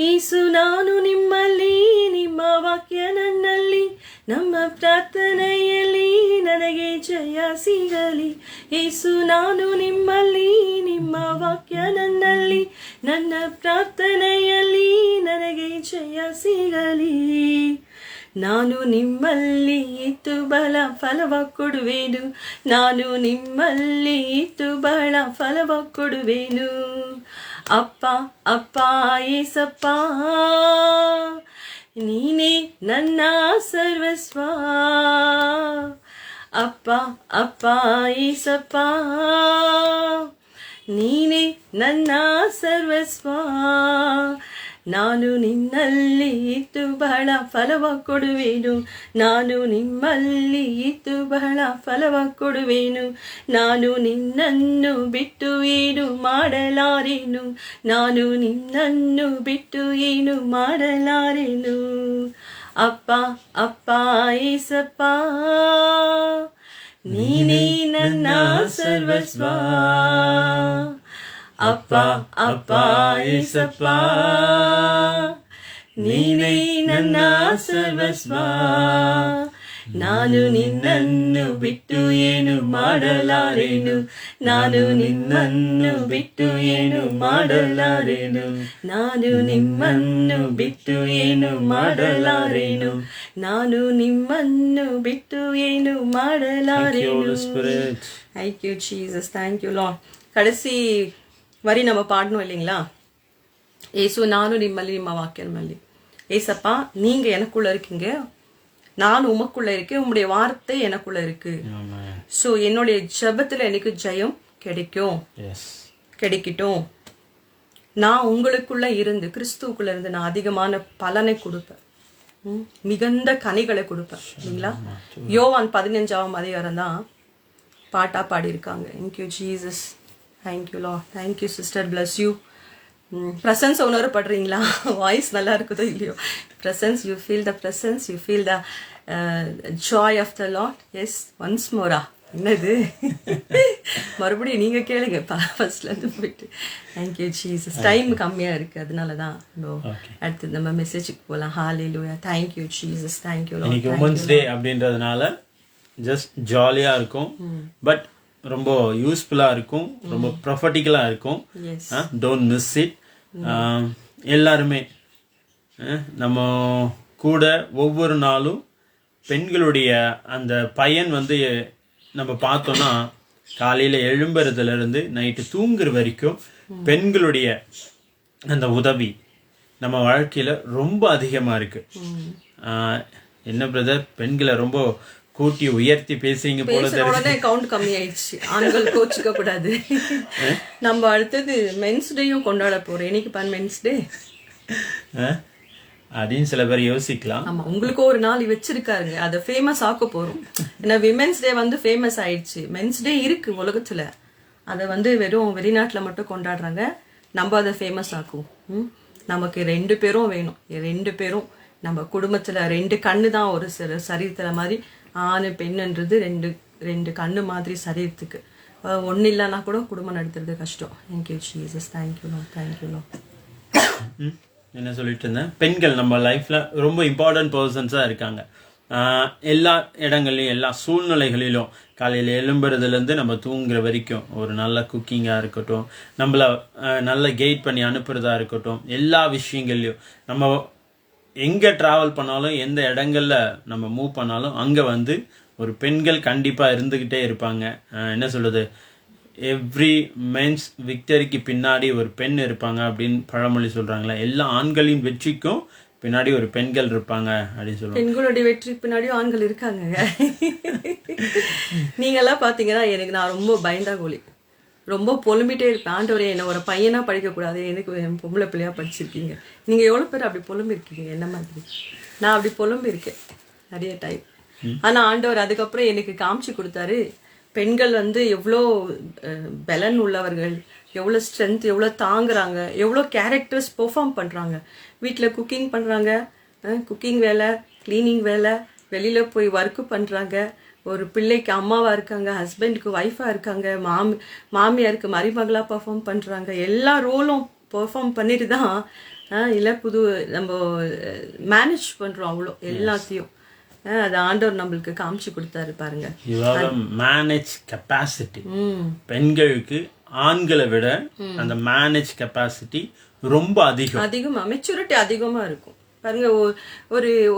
ಯೇಸು ನಾನು ನಿಮ್ಮಲ್ಲಿ, ನಿಮ್ಮ ವಾಕ್ಯ ನನ್ನಲ್ಲಿ, ನಮ್ಮ ಪ್ರಾರ್ಥನೆಯಲ್ಲಿ ನನಗೆ ಜಯ ಸಿಗಲಿ. ಯೇಸು ನಾನು ನಿಮ್ಮಲ್ಲಿ, ನಿಮ್ಮ ವಾಕ್ಯ ನನ್ನಲ್ಲಿ, ನನ್ನ ಪ್ರಾರ್ಥನೆಯಲ್ಲಿ ನನಗೆ ಜಯ ಸಿಗಲಿ. ನಾನು ನಿಮ್ಮಲ್ಲಿ ಇತ್ತು ಬಹಳ ಫಲವ ಕೊಡುವೆನು, ನಾನು ನಿಮ್ಮಲ್ಲಿ ಇತ್ತು ಬಹಳ ಫಲವ ಕೊಡುವೆನು. ಅಪ್ಪ ಅಪ್ಪ ಏಸಪ್ಪ ನೀನೇ ನನ್ನ ಸರ್ವಸ್ವ. ಅಪ್ಪ ಅಪ್ಪ ಏಸಪ್ಪ ನೀನೇ ನನ್ನ ಸರ್ವಸ್ವ. ನಾನು ನಿನ್ನಲ್ಲಿ ಇತ್ತು ಬಹಳ ಫಲವ ಕೊಡುವೆನು, ನಾನು ನಿಮ್ಮಲ್ಲಿ ಇತ್ತು ಬಹಳ ಫಲವ ಕೊಡುವೆನು. ನಾನು ನಿನ್ನನ್ನು ಬಿಟ್ಟು ಏನು ಮಾಡಲಾರೆನು, ನಾನು ನಿನ್ನನ್ನು ಬಿಟ್ಟು ಏನು ಮಾಡಲಾರೆನು. ಅಪ್ಪ ಅಪ್ಪ ಏಸಪ್ಪ ನೀನೇ ನನ್ನ ಸರ್ವಸ್ವ. ಅಪ್ಪ ಅಪ್ಪ ಏಸಪ್ಪ ನೀನೇ ನನ್ನ ಸರ್ವಸ್ವ. ನಾನು ನಿನ್ನನ್ನು ಬಿಟ್ಟು ಏನು ಮಾಡಲಾರೆನು, ನಾನು ನಿನ್ನನ್ನು ಬಿಟ್ಟು ಏನು ಮಾಡಲಾರೆನು. ನಾನು ನಿಮ್ಮನ್ನು ಬಿಟ್ಟು ಏನು ಮಾಡಲಾರೆನು, ನಾನು ನಿಮ್ಮನ್ನು ಬಿಟ್ಟು ಏನು ಮಾಡಲಾರೆನು. Thank you Jesus, thank you Lord. கடைசி வரி நம்ம பாடணும் இல்லைங்களா? ஏசு நானும் நிம்மல்லி, ನಿಮ್ಮ வாக்கிய நிம்மல்லி. ஏசப்பா நீங்க எனக்குள்ள இருக்கீங்க, நான் உமக்குள்ள இருக்கேன், உங்களுடைய வார்த்தை எனக்குள்ள இருக்கு. சோ என்னுடைய ஜெபத்துல எனக்கு ஜெயம் கிடைக்கும், கிடைக்கட்டும். நான் உங்களுக்குள்ள இருந்து, கிறிஸ்துவுக்குள்ள இருந்து நான் அதிகமான பலனை கொடுப்பேன், மிகுந்த கனிகளை கொடுப்பேன் இல்லைங்களா? யோவான் 15ஆம் அதிகாரம் தான் பாட்டா பாடியிருக்காங்க. Thank you Jesus, thank you Lord, thank you sister, bless you. Presence உணரப்படுறீங்களா? வாய்ஸ் நல்லா இருக்குதோ இல்லையோ, presence, you feel the presence, you feel the joy of the Lord. Yes, once மோரா என்னது மறுபடியும் நீங்க கேளுங்க ஃபர்ஸ்ட்ல இருந்து போயிட்டு. Thank you Jesus. டைம் கம்மியா இருக்கு, அதனாலதான் அடுத்து நம்ம மெசேஜுக்கு போலாம். ஹalleluya. Thank you Jesus. Thank you Lord. இன்னைக்கு உமன்ஸ் டே அப்படின்றதுனால ஜஸ்ட் ஜாலியா இருக்கும், பட் ரொம்ப யூஸ்ஃபுல்லா இருக்கும், ரொம்ப ப்ரொஃபட்டிக்கலா இருக்கும். Don't miss it. எல்லாருமே நம்ம கூட ஒவ்வொரு நாளும் பெண்களுடைய அந்த பயன் வந்து நம்ம பார்த்தோம்னா காலையில எழும்புறதுல இருந்து நைட்டு தூங்குற வரைக்கும் பெண்களுடைய அந்த உதவி நம்ம வாழ்க்கையில ரொம்ப அதிகமா இருக்கு. என்ன பிரதர், பெண்களை ரொம்ப கூட்டி உயர்த்தி பேசுறீங்க போல தெரியுது. கவுண்ட் கம்மி ஆயிடுச்சு. ஆண்கள் கோச்சுக்க கூடாது. நம்ம அடுத்தது மென்ஸ் டேயும் கொண்டாட போறோம். இன்னைக்கு மென்ஸ் டே அப்படின்னு சில பேர் யோசிக்கலாம். ஆமா, உங்களுக்கு ஒரு நாள் வச்சிருக்காருங்க, அதை ஃபேமஸ் ஆக்க போறோம். ஏன்னா விமென்ஸ் டே வந்து ஃபேமஸ் ஆயிடுச்சு. மென்ஸ் டே இருக்கு உலகத்துல, அதை வந்து வெறும் வெளிநாட்டுல மட்டும் கொண்டாடுறாங்க. நம்ம அதை ஃபேமஸ் ஆக்குவோம். நமக்கு 2 பேரும் வேணும். 2 பேரும் நம்ம குடும்பத்துல 2 கண்ணு தான் ஒரு சரீரத்துல மாதிரி. ஆணு பெண்ணுன்றது 2 கண்ணு மாதிரி சரீரத்துக்கு. ஒன்னு இல்லைன்னா கூட குடும்பம் நடத்துறது கஷ்டம். Thank you Jesus. தேங்க்யூ. என்ன சொல்லிட்டு இருந்தேன், பெண்கள் நம்ம லைஃப்ல ரொம்ப இம்பார்ட்டன்ட் பர்சன்ஸா இருக்காங்க. எல்லா இடங்கள்லையும் எல்லா சூழ்நிலைகளிலும் காலையில எழும்புறதுல இருந்து நம்ம தூங்குற வரைக்கும் ஒரு நல்ல குக்கிங்கா இருக்கட்டும், நம்மள நல்ல கைட் பண்ணி அனுப்புறதா இருக்கட்டும், எல்லா விஷயங்கள்லயும் நம்ம எங்க டிராவல் பண்ணாலும் எந்த இடங்கள்ல நம்ம மூவ் பண்ணாலும் அங்க வந்து ஒரு பெண்கள் கண்டிப்பா இருந்துகிட்டே இருப்பாங்க. என்ன சொல்றது, எவ்ரி மென்ஸ் விக்டரிக்கு பின்னாடி ஒரு பெண் இருப்பாங்க அப்படின்னு பழமொழி சொல்றாங்களா. எல்லா ஆண்களின் வெற்றிக்கும் பின்னாடி ஒரு பெண்கள் இருப்பாங்க அப்படின்னு சொல்லுவாங்க. பெண்களுடைய வெற்றி பின்னாடியும் ஆண்கள் இருக்காங்க. நீங்க எல்லாம் பாத்தீங்கன்னா எனக்கு நான் ரொம்ப பயந்தா கோழி, ரொம்ப புலம்பிட்டே இருப்பேன். ஆண்டவரே, என்ன ஒரு பையனா படிக்க கூடாது, எனக்கு பொம்பளை பிள்ளையா படிச்சிருக்கீங்க. நீங்க எவ்வளவு பேர் அப்படி புலம்பி இருக்கீங்க என்ன மாதிரி? நான் அப்படி புலம்பி இருக்கேன் நிறைய டைம். ஆனா ஆண்டவர் அதுக்கப்புறம் எனக்கு காமிச்சு கொடுத்தாரு, பெண்கள் வந்து எவ்வளோ பலன் உள்ளவர்கள், எவ்வளோ ஸ்ட்ரென்த், எவ்வளோ தாங்குறாங்க, எவ்வளோ கேரக்டர்ஸ் பெர்ஃபார்ம் பண்ணுறாங்க. வீட்டில் குக்கிங் பண்ணுறாங்க, குக்கிங் வேலை, கிளீனிங் வேலை, வெளியில் போய் ஒர்க்கு பண்ணுறாங்க, ஒரு பிள்ளைக்கு அம்மாவாக இருக்காங்க, ஹஸ்பண்டுக்கு ஒய்ஃபாக இருக்காங்க, மாமியாருக்கு மருமகளாக பெர்ஃபார்ம் பண்ணுறாங்க. எல்லா ரோலும் பெர்ஃபார்ம் பண்ணிட்டு தான் இல்லை நம்ம மேனேஜ் பண்ணுறோம் அவ்வளோ எல்லாத்தையும். அது ஆண்டவர் நம்மளுக்கு காமிச்சு கொடுத்தாரு பாருங்க. மேனேஜ் கெப்பாசிட்டி பெண்களுக்கு ஆண்களை விட அந்த மேனேஜ் கெப்பாசிட்டி ரொம்ப அதிகமா, மெச்சூரிட்டி அதிகமா இருக்கும் பாருங்க.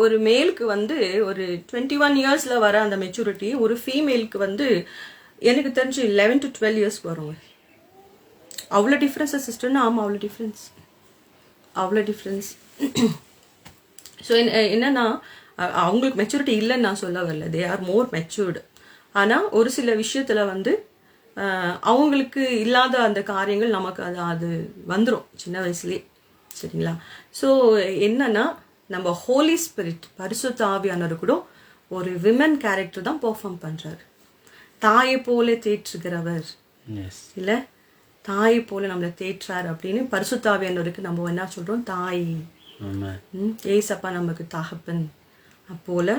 ஒரு மேலுக்கு வந்து ஒரு 21 இயர்ஸ்ல வர அந்த மெச்சூரிட்டி ஒரு ஃபீமேலுக்கு வந்து எனக்கு தெரிஞ்சு 11 to 12 இயர்ஸ் வருங்க. அவ்வளோ டிஃப்ரென்ஸ் சிஸ்டர்னா. ஆமா, அவ்வளோ டிஃப்ரென்ஸ். ஸோ என்னன்னா அவங்களுக்கு மெச்சூரிட்டி இல்லைன்னு நான் சொல்ல வரல, தே ஆர் மோர் மெச்சூர்டு. ஆனால் ஒரு சில விஷயத்துல வந்து அவங்களுக்கு இல்லாத அந்த காரியங்கள் நமக்கு அது வந்துடும் சின்ன வயசுலேயே, சரிங்களா? ஸோ என்னன்னா நம்ம ஹோலி ஸ்பிரிட் பரிசுத்த ஆவியானவர் கூட ஒரு விமன் கேரக்டர் தான் பெர்ஃபார்ம் பண்றாரு. தாயை போல தேற்றுகிறவர் இல்லை, தாயை போல நம்மளை தேற்றார் அப்படின்னு பரிசுத்த ஆவியானவருக்கு நம்ம என்ன சொல்றோம், தாய். ஏசப்பா நமக்கு தகப்பன். அப்போல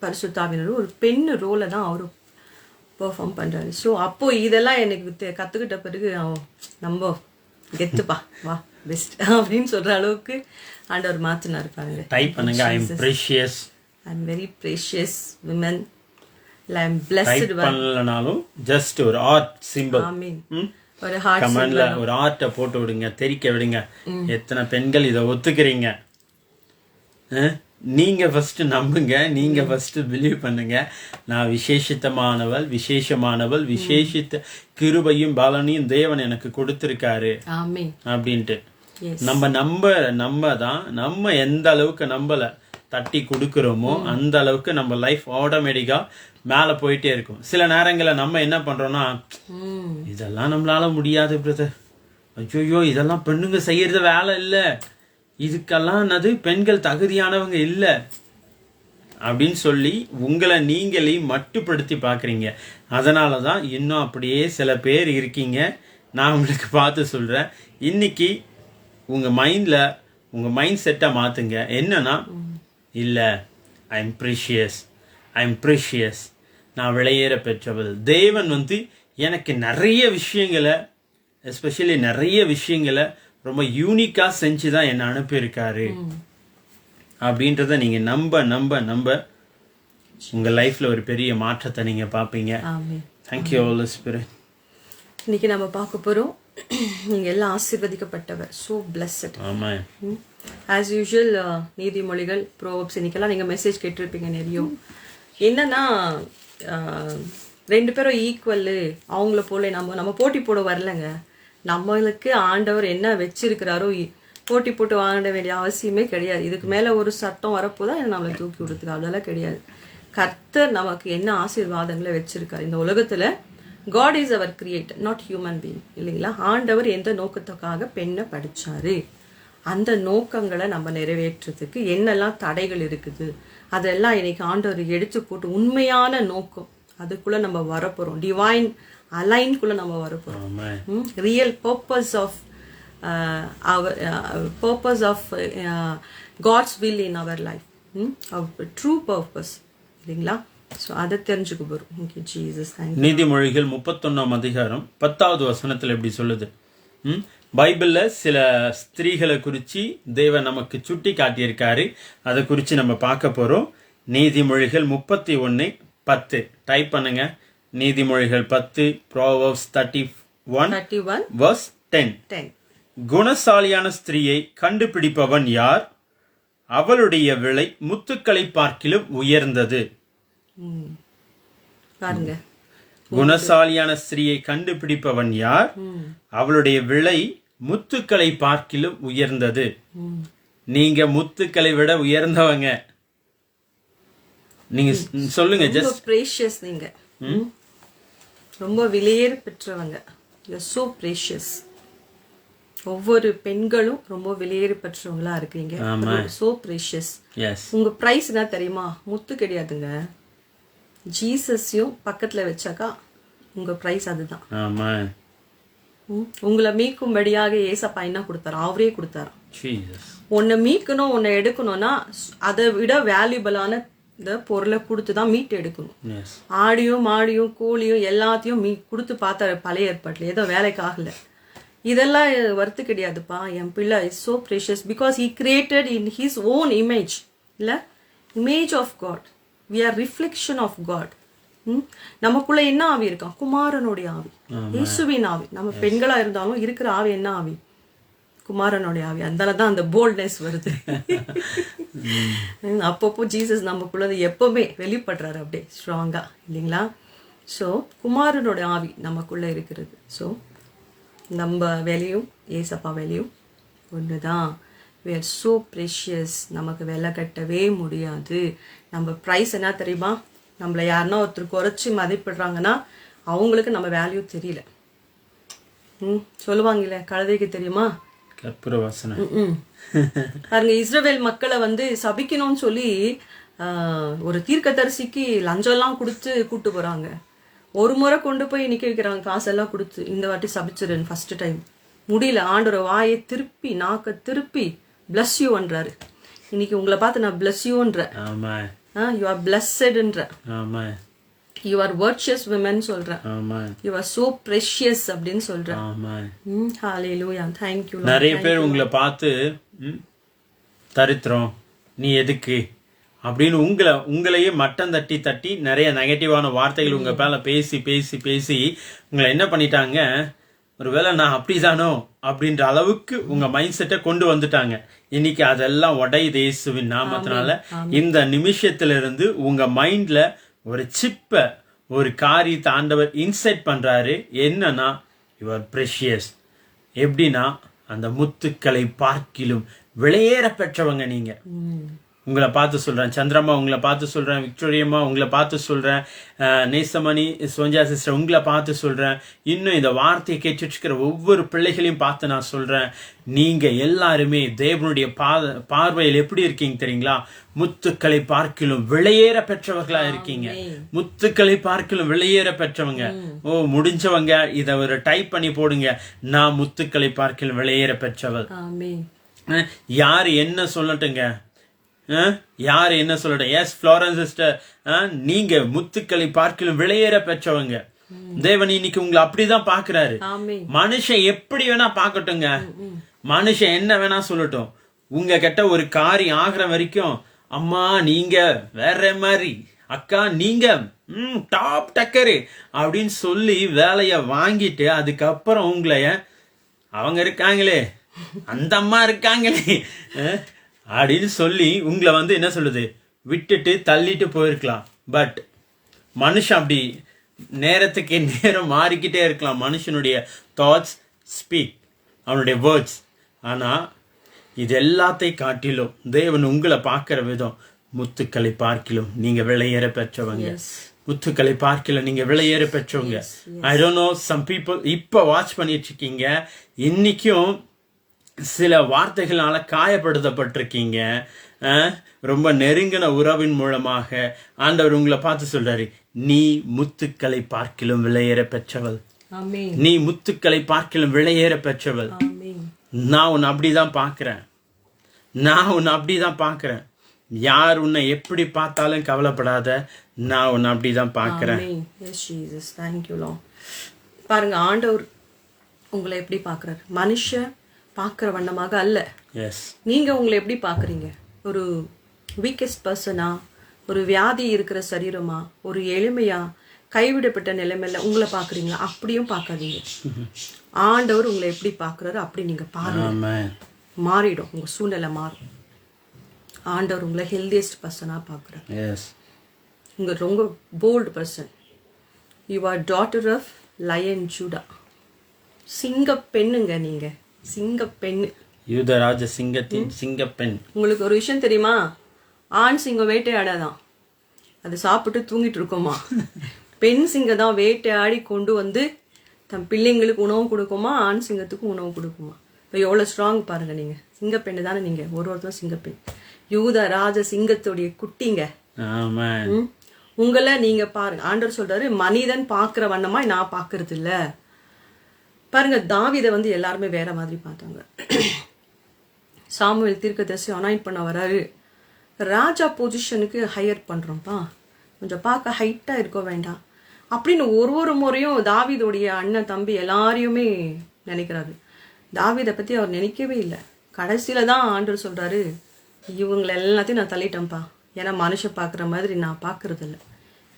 பரிசுத்தாவினர் ஒரு பெண் ரோலை தான் அவரு பெர்ஃபார்ம் பண்றாரு. ஸோ அப்போ இதெல்லாம் எனக்கு கத்துக்கிட்ட பிறகு நம்ம கெத்துப்பா வா பெஸ்ட் அப்படின்னு சொல்ற அளவுக்கு ஆண்டவர் மாத்தினாரு பாருங்க. டைப் பண்ணுங்க, I am precious, I am very precious woman, I am blessed. பண்ணலனாலும் ஜஸ்ட் ஒரு ஆர்ட் சிம்பல், ஆமீன், ஒரு ஹார்ட் கமெண்ட்ல ஒரு ஆர்ட்டை போட்டு விடுங்க, தெரிக்க விடுங்க. எத்தனை பெண்கள் இதை ஒத்துக்கிறீங்க? நீங்க ஃபர்ஸ்ட் நம்புங்க, நீங்க ஃபர்ஸ்ட் பிலீவ் பண்ணுங்க. நான் விசேஷித்தமானவள், விசேஷித்த கிருபையும் பலனையும் தேவன் எனக்கு கொடுத்திருக்காரு அப்படின்ட்டு நம்ம தான். நம்ம எந்த அளவுக்கு நம்மள தட்டி கொடுக்கிறோமோ அந்த அளவுக்கு நம்ம லைஃப் ஆட்டோமேட்டிக்கா மேல போயிட்டே இருக்கும். சில நேரங்கள்ல நம்ம என்ன பண்றோம்னா, இதெல்லாம் நம்மளால முடியாது பிரதர், ஐயோ இதெல்லாம் பெண்ணுங்க செய்யறது வேலை இல்ல, இதுக்கெல்லாம் என்னது பெண்கள் தகுதியானவங்க இல்ல அப்படின்னு சொல்லி உங்களை நீங்களே மட்டுப்படுத்தி பாக்குறீங்க. அதனாலதான் இன்னும் அப்படியே சில பேர் இருக்கீங்க. நான் உங்களுக்கு பார்த்து சொல்றேன், இன்னைக்கு உங்க மைண்ட் செட்டை மாத்துங்க. என்னன்னா, இல்ல I am precious, I am precious, நான் விலையேற பெற்றவள். தேவன் எனக்கு நிறைய விஷயங்களை, எஸ்பெஷலி நிறைய விஷயங்களை ரொம்ப யூனிக்கா செஞ்சு தான் என்னை அனுப்பியிருக்காரு அப்படின்றத நீங்க நம்ப நம்ப நம்ப உங்க லைஃப்ல ஒரு பெரிய மாற்றத்தை நீங்க பாப்பீங்க. Thank you Holi spirit. இன்னைக்கு நம்ம பார்க்க போறோம், நீங்க எல்லாம் ஆசீர்வதிக்கப்பட்டவர். So blessed. ஆமென். ஆஸ் யூஷுவல் நீதிமொழிகள், ப்ரோவர்ப்ஸ், இன்னைக்கெல்லாம் நீங்க மெசேஜ் கேட்டிருப்பீங்க நிறைய. என்னன்னா ரெண்டு பேரும் ஈக்குவல், அவங்கள போல நம்ம போட்டி போட வரலங்க. நம்மளுக்கு ஆண்டவர் என்ன வச்சிருக்கிறாரோ போட்டி போட்டு வாங்க வேண்டிய அவசியமே கிடையாது. இதுக்கு மேல ஒரு சட்டம் வரப்போதான் நம்மளை தூக்கி விடுறதுக்கு அதெல்லாம் கிடையாது. கர்த்தர் நமக்கு என்ன ஆசீர்வாதங்களை வச்சிருக்காரு இந்த உலகத்துல. காட் இஸ் அவர் கிரியேட்டர், நாட் ஹியூமன் பீயிங், இல்லைங்களா? ஆண்டவர் எந்த நோக்கத்துக்காக பெண்ணை படிச்சாரு, அந்த நோக்கங்களை நம்ம நிறைவேற்றுறதுக்கு என்னெல்லாம் தடைகள் இருக்குது அதெல்லாம் இன்னைக்கு ஆண்டவர் எடுத்து போட்டு உண்மையான நோக்கம் அதுக்குள்ள நம்ம வரப்போறோம். டிவைன் அலைன்குள்ள நம்ம வரப்போறோம். Real purpose of God's will in our life, true purpose, இல்லைங்களா? ஸோ அதை தெரிஞ்சுக்க போறோம். நீதிமொழிகள் 31 அதிகாரம் 10வது வசனத்துல எப்படி சொல்லுது? பைபிள்ல சில ஸ்திரீகளை குறிச்சு தேவன் நமக்கு சுட்டி காட்டியிருக்காரு. அதை குறிச்சு நம்ம பார்க்க போறோம். நீதிமொழிகள் 31:10 டைப் பண்ணுங்க. நீதிமொழிகள் 10, Proverbs 31 verse 10. குணசாலியான ஸ்திரீயை கண்டுபிடிப்பவன் யார்? அவளுடைய விலை முத்துக்களை பார்க்கிலும் உயர்ந்தது. பாருங்க, குணசாலியான ஸ்திரீயை கண்டுபிடிப்பவன் யார்? அவளுடைய விலை முத்துக்களை பார்க்கிலும் உயர்ந்தது. நீங்க முத்துக்களை விட உயர்ந்தவங்க. நீங்க சொல்லுங்க. Just precious. நீங்க ரொம்ப விலையேற பெற்றவங்க. You are so precious. ஒவ்வொரு பெண்களும் ரொம்ப விலையேற பெற்றவங்களா இருக்கீங்க. So precious. உங்க பிரைஸ் என்ன தெரியுமா? முத்து கிடையாதுங்க. ஜீசஸையும் பக்கத்துல வச்சாக்கா உங்க பிரைஸ் அதுதான். உங்களை மீட்கும்படியாக ஏசப்பா என்ன கொடுத்தாரு? அவரே கொடுத்தாரு. உன்னை மீட்கணும், உன்னை எடுக்கணும்னா அதை விட வேல்யூபிளான இந்த பொருளை கொடுத்துதான் மீட்டு எடுக்கணும். ஆடியும் மாடியும் கோழியும் எல்லாத்தையும் கொடுத்து பார்த்தாரு பழைய ஏற்பாட்டுல. ஏதோ வேலைக்கு ஆகல. இதெல்லாம் வருத்து கிடையாதுப்பா. என் பிள்ளை is so precious because he created in his own image. இல்ல, image of God. we are reflection of God. நமக்குள்ள என்ன ஆவி இருக்கான்? குமாரனுடைய ஆவி, இயேசுவின் ஆவி. நம்ம பெண்களா இருந்தாலும் இருக்கிற ஆவி என்ன ஆவி? குமாரனுடைய ஆவி. அதனாலதான் அந்த போல்ட்னஸ் வருது. அப்பப்போ ஜீசஸ் நமக்குள்ளது எப்பவுமே வெளிப்படுறாரு அப்படியே ஸ்ட்ராங்கா, இல்லைங்களா? ஸோ குமாரனுடைய ஆவி நமக்குள்ள இருக்கிறது. ஸோ நம்ம வேலையும் ஏசப்பா வேலையும் ஒண்ணுதான். we are so precious. நமக்கு விலை கட்டவே முடியாது. நம்ம ப்ரைஸ் என்ன தெரியுமா? நம்மளை யாருன்னா ஒருத்தர் குறைச்சி மதிப்பிடுறாங்கன்னா அவங்களுக்கு நம்ம வேல்யூ தெரியல. சொல்லுவாங்கல்ல, கழுதைக்கு தெரியுமா பாருங்க. இஸ்ரவேல் மக்களை சபிக்கணும்னு சொல்லி ஒரு தீர்க்கதரிசிக்கு லஞ்சம் எல்லாம் கொடுத்து கூட்டு போறாங்க. ஒரு முறை கொண்டு போய் நிக்க வைக்கிறாங்க, காசெல்லாம் கொடுத்து. இந்த வாட்டி சபிச்சிருன்னு ஃபர்ஸ்ட் டைம் முடியல. ஆண்டவர் வாயை திருப்பி நாக்க திருப்பி bless you என்றாரு. இன்னைக்கு உங்களை பார்த்து நான் bless you ன்ற. you are blessed ன்ற. you are virtuous women சொல்றேன். you are so precious அப்படின்னு சொல்றேன். hallelujah, thank you. நிறைய பேர் உங்களை பார்த்து தரித்திரம், நீ எதுக்கு அப்படின்னு உங்களையே மட்டம் தட்டி தட்டி நிறைய நெகட்டிவான வார்த்தைகள் உங்க மேல பேசி பேசி பேசி உங்களை என்ன பண்ணிட்டாங்க? ஒருவேளை நான் அப்படிதானோ அப்படின்ற அளவுக்கு உங்க மைண்ட் செட்டை கொண்டு வந்துட்டாங்க. இன்னைக்கு அதெல்லாம் உடையுது இயேசுவின் நாமத்தினால. இந்த நிமிஷத்துல இருந்து உங்க மைண்ட்ல ஒரு சிப்ப, ஒரு காரியத்தை ஆண்டவர் இன்செர்ட் பண்றாரு. என்னன்னா, யூ ஆர் பிரஷியஸ். எப்படின்னா, அந்த முத்துக்களை பார்க்கிலும் விலையேற பெற்றவங்க நீங்க. உங்களை பார்த்து சொல்றேன் சந்திரம்மா, உங்களை பார்த்து சொல்றேன் விக்டோரியம்மா, உங்களை பார்த்து சொல்றேன் நேசமணி, சோஞ்சா சிஸ்டர், உங்களை பார்த்து சொல்றேன். இன்னும் இந்த வார்த்தையை கேட்டுட்டு இருக்கிற ஒவ்வொரு பிள்ளைகளையும் பார்த்து நான் சொல்றேன், நீங்க எல்லாருமே தேவனுடைய பார்வையில் எப்படி இருக்கீங்க தெரியுங்களா? முத்துக்களை பார்க்கிலும் விலையேற பெற்றவர்களா இருக்கீங்க. முத்துக்களை பார்க்கிலும் விலையேற பெற்றவங்க. முடிஞ்சவங்க இத ஒரு டைப் பண்ணி போடுங்க. நான் முத்துக்களை பார்க்கிலும் விலையேற பெற்றவர். யாரு என்ன சொல்லட்டுங்க? யாரு என்ன சொல்லட்டும். எஸ் ஃப்ளோரன்ஸ் சிஸ்டர், நீங்க முத்துக்களை பார்க்கலும் விலையேற பெற்றவங்க. தேவன் இன்னைக்கு உங்களை அப்படிதான் பாக்குறாரு. மனுஷன் எப்படி வேணா பாக்கட்டுங்க, மனுஷன் என்ன வேணா சொல்லட்டும், உங்க கிட்ட ஒரு காரியம் ஆகிற வரைக்கும் அம்மா நீங்க வேற மாதிரி, அக்கா நீங்க டாப் டக்கரு அப்படின்னு சொல்லி வேலைய வாங்கிட்டு அதுக்கப்புறம் உங்களை அவங்க இருக்காங்களே அந்த அம்மா இருக்காங்களே அப்படின்னு சொல்லி உங்களை என்ன சொல்லுது விட்டுட்டு தள்ளிட்டு போயிருக்கலாம். பட் மனுஷன் அப்படி நேரத்துக்கு நேரம் மாறிக்கிட்டே இருக்கலாம். மனுஷனுடைய தாட்ஸ் ஸ்பீக், அவனுடைய வேர்ட்ஸ். ஆனா இது எல்லாத்தையும் காட்டிலும் தேவன் உங்களை பார்க்கிற விதம், முத்துக்களை பார்க்கிலும் நீங்க விலையேற பெற்றவங்க. முத்துக்களை பார்க்கல நீங்க விலையேற பெற்றவங்க. I don't know, some people இப்ப வாட்ச் பண்ணிட்டு இருக்கீங்க, இன்னைக்கும் சில வார்த்தைகளால காயப்படுத்தப்பட்டிருக்கீங்க. ரொம்ப நெருங்கின உறவின் மூலமாக ஆண்டவர் உங்களை பார்த்து சொல்றாரு, நீ முத்துக்களை பார்க்கிலும் விலையேற பெற்றவள், நீ முத்துக்களை பார்க்கிலும் விலையேற பெற்றவள். நான் உன்னை அப்படிதான் பாக்குறேன், நான் உன்னை அப்படிதான் பாக்குறேன். யார் உன்னை எப்படி பார்த்தாலும் கவலைப்படாத, நான் உன்னை அப்படிதான் பாக்குறேன். பாருங்க, ஆண்டவர் உங்களை எப்படி பாக்குறாரு, மனுஷன் பாக்குற வண்ணமாக அல்ல. நீங்க உங்களை எப்படி பாக்குறீங்க? ஒரு வீக்கஸ்ட் பர்சனா, ஒரு வியாதி இருக்கிற சரீரமா, ஒரு எளிமையா, கைவிடப்பட்ட நிலைமையில உங்களை பாக்குறீங்களா? அப்படியும் பார்க்காதீங்க. ஆண்டவர் உங்களை எப்படி பாக்குறாரு அப்படி நீங்க பாருங்க, மாறிடும், உங்க சூழ்நிலை மாறும். ஆண்டவர் உங்களை ஹெல்தியஸ்ட் பர்சனா பாக்குறாரு. உங்க ரொம்ப bold person. You are daughter of lion Judah. சிங்க பெண்ணுங்க, நீங்க சிங்க பெண்ணு, யூதராஜ சிங்கத்தின் சிங்க பெண். உங்களுக்கு ஒரு விஷயம் தெரியுமா? ஆண் சிங்கம் வேட்டையாடாதான், அது சாப்பிட்டு தூங்கிட்டு இருக்குமா. பெண் சிங்கம் தான் வேட்டையாடி கொண்டு வந்து தன் பிள்ளைங்களுக்கு உணவு கொடுக்குமா, ஆண் சிங்கத்துக்கு உணவு கொடுக்குமா. இப்போ எவ்வளவு ஸ்ட்ராங் பாருங்க. நீங்க சிங்க பெண்ணு தானே, நீங்க ஒருத்தரும் சிங்க பெண், யூத ராஜ சிங்கத்துடைய குட்டிங்க. உங்களை நீங்க பாருங்க. ஆண்டவர் சொல்றாரு, மனிதன் பாக்குற வண்ணமா நான் பாக்குறது இல்ல. பாருங்க, தாவீதை எல்லாருமே வேற மாதிரி பார்த்தாங்க. சாமுவேல் தீர்க்கதரிசி அனாயிண்ட் பண்ண வராரு, ராஜா பொசிஷனுக்கு ஹையர் பண்றோம்ப்பா, கொஞ்சம் பார்க்க ஹைட்டா இருக்க வேண்டாம் அப்படின்னு ஒரு முறையும் தாவீதோடைய அண்ணன் தம்பி எல்லாரையுமே நினைக்கிறாரு. தாவீதை பத்தி அவர் நினைக்கவே இல்லை. கடைசியில தான் ஆண்டவர் சொல்றாரு, இவங்களை எல்லாத்தையும் நான் தள்ளிட்டேன்ப்பா, ஏன்னா மனுஷன் பாக்குற மாதிரி நான் பாக்குறது இல்லை,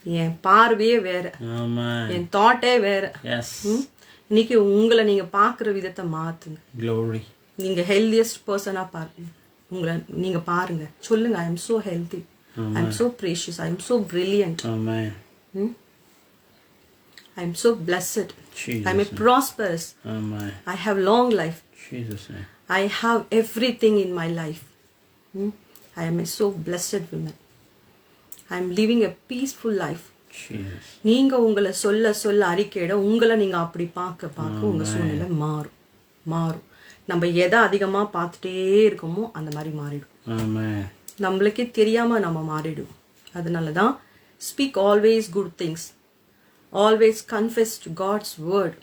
என் பார்வையே வேற, என் தாட்டே வேற. இன்னைக்கு உங்களை நீங்க பாக்குற விதத்தை மாத்துங்க. நீங்க ஹெல்தியஸ்ட் பர்சனா பாருங்க, உங்களை நீங்க பாருங்க, சொல்லுங்க, I am so healthy, I am so precious, I am so brilliant, I am so blessed, I am prosperous, I have long life, I have everything in my life, I am so blessed woman, I am living a peaceful life. நீங்க உங்களை சொல்ல சொல்ல அறிக்கையிட உங்களை நீங்க அப்படி பார்க்க உங்க சூழ்நிலை மாறும். நம்ம எதை அதிகமா பார்த்துட்டே இருக்கோமோ அந்த மாதிரி மாறிடும். நம்மளுக்கே தெரியாம நம்ம மாறிடுவோம். அதனாலதான் speak always good things, always confess to God's word.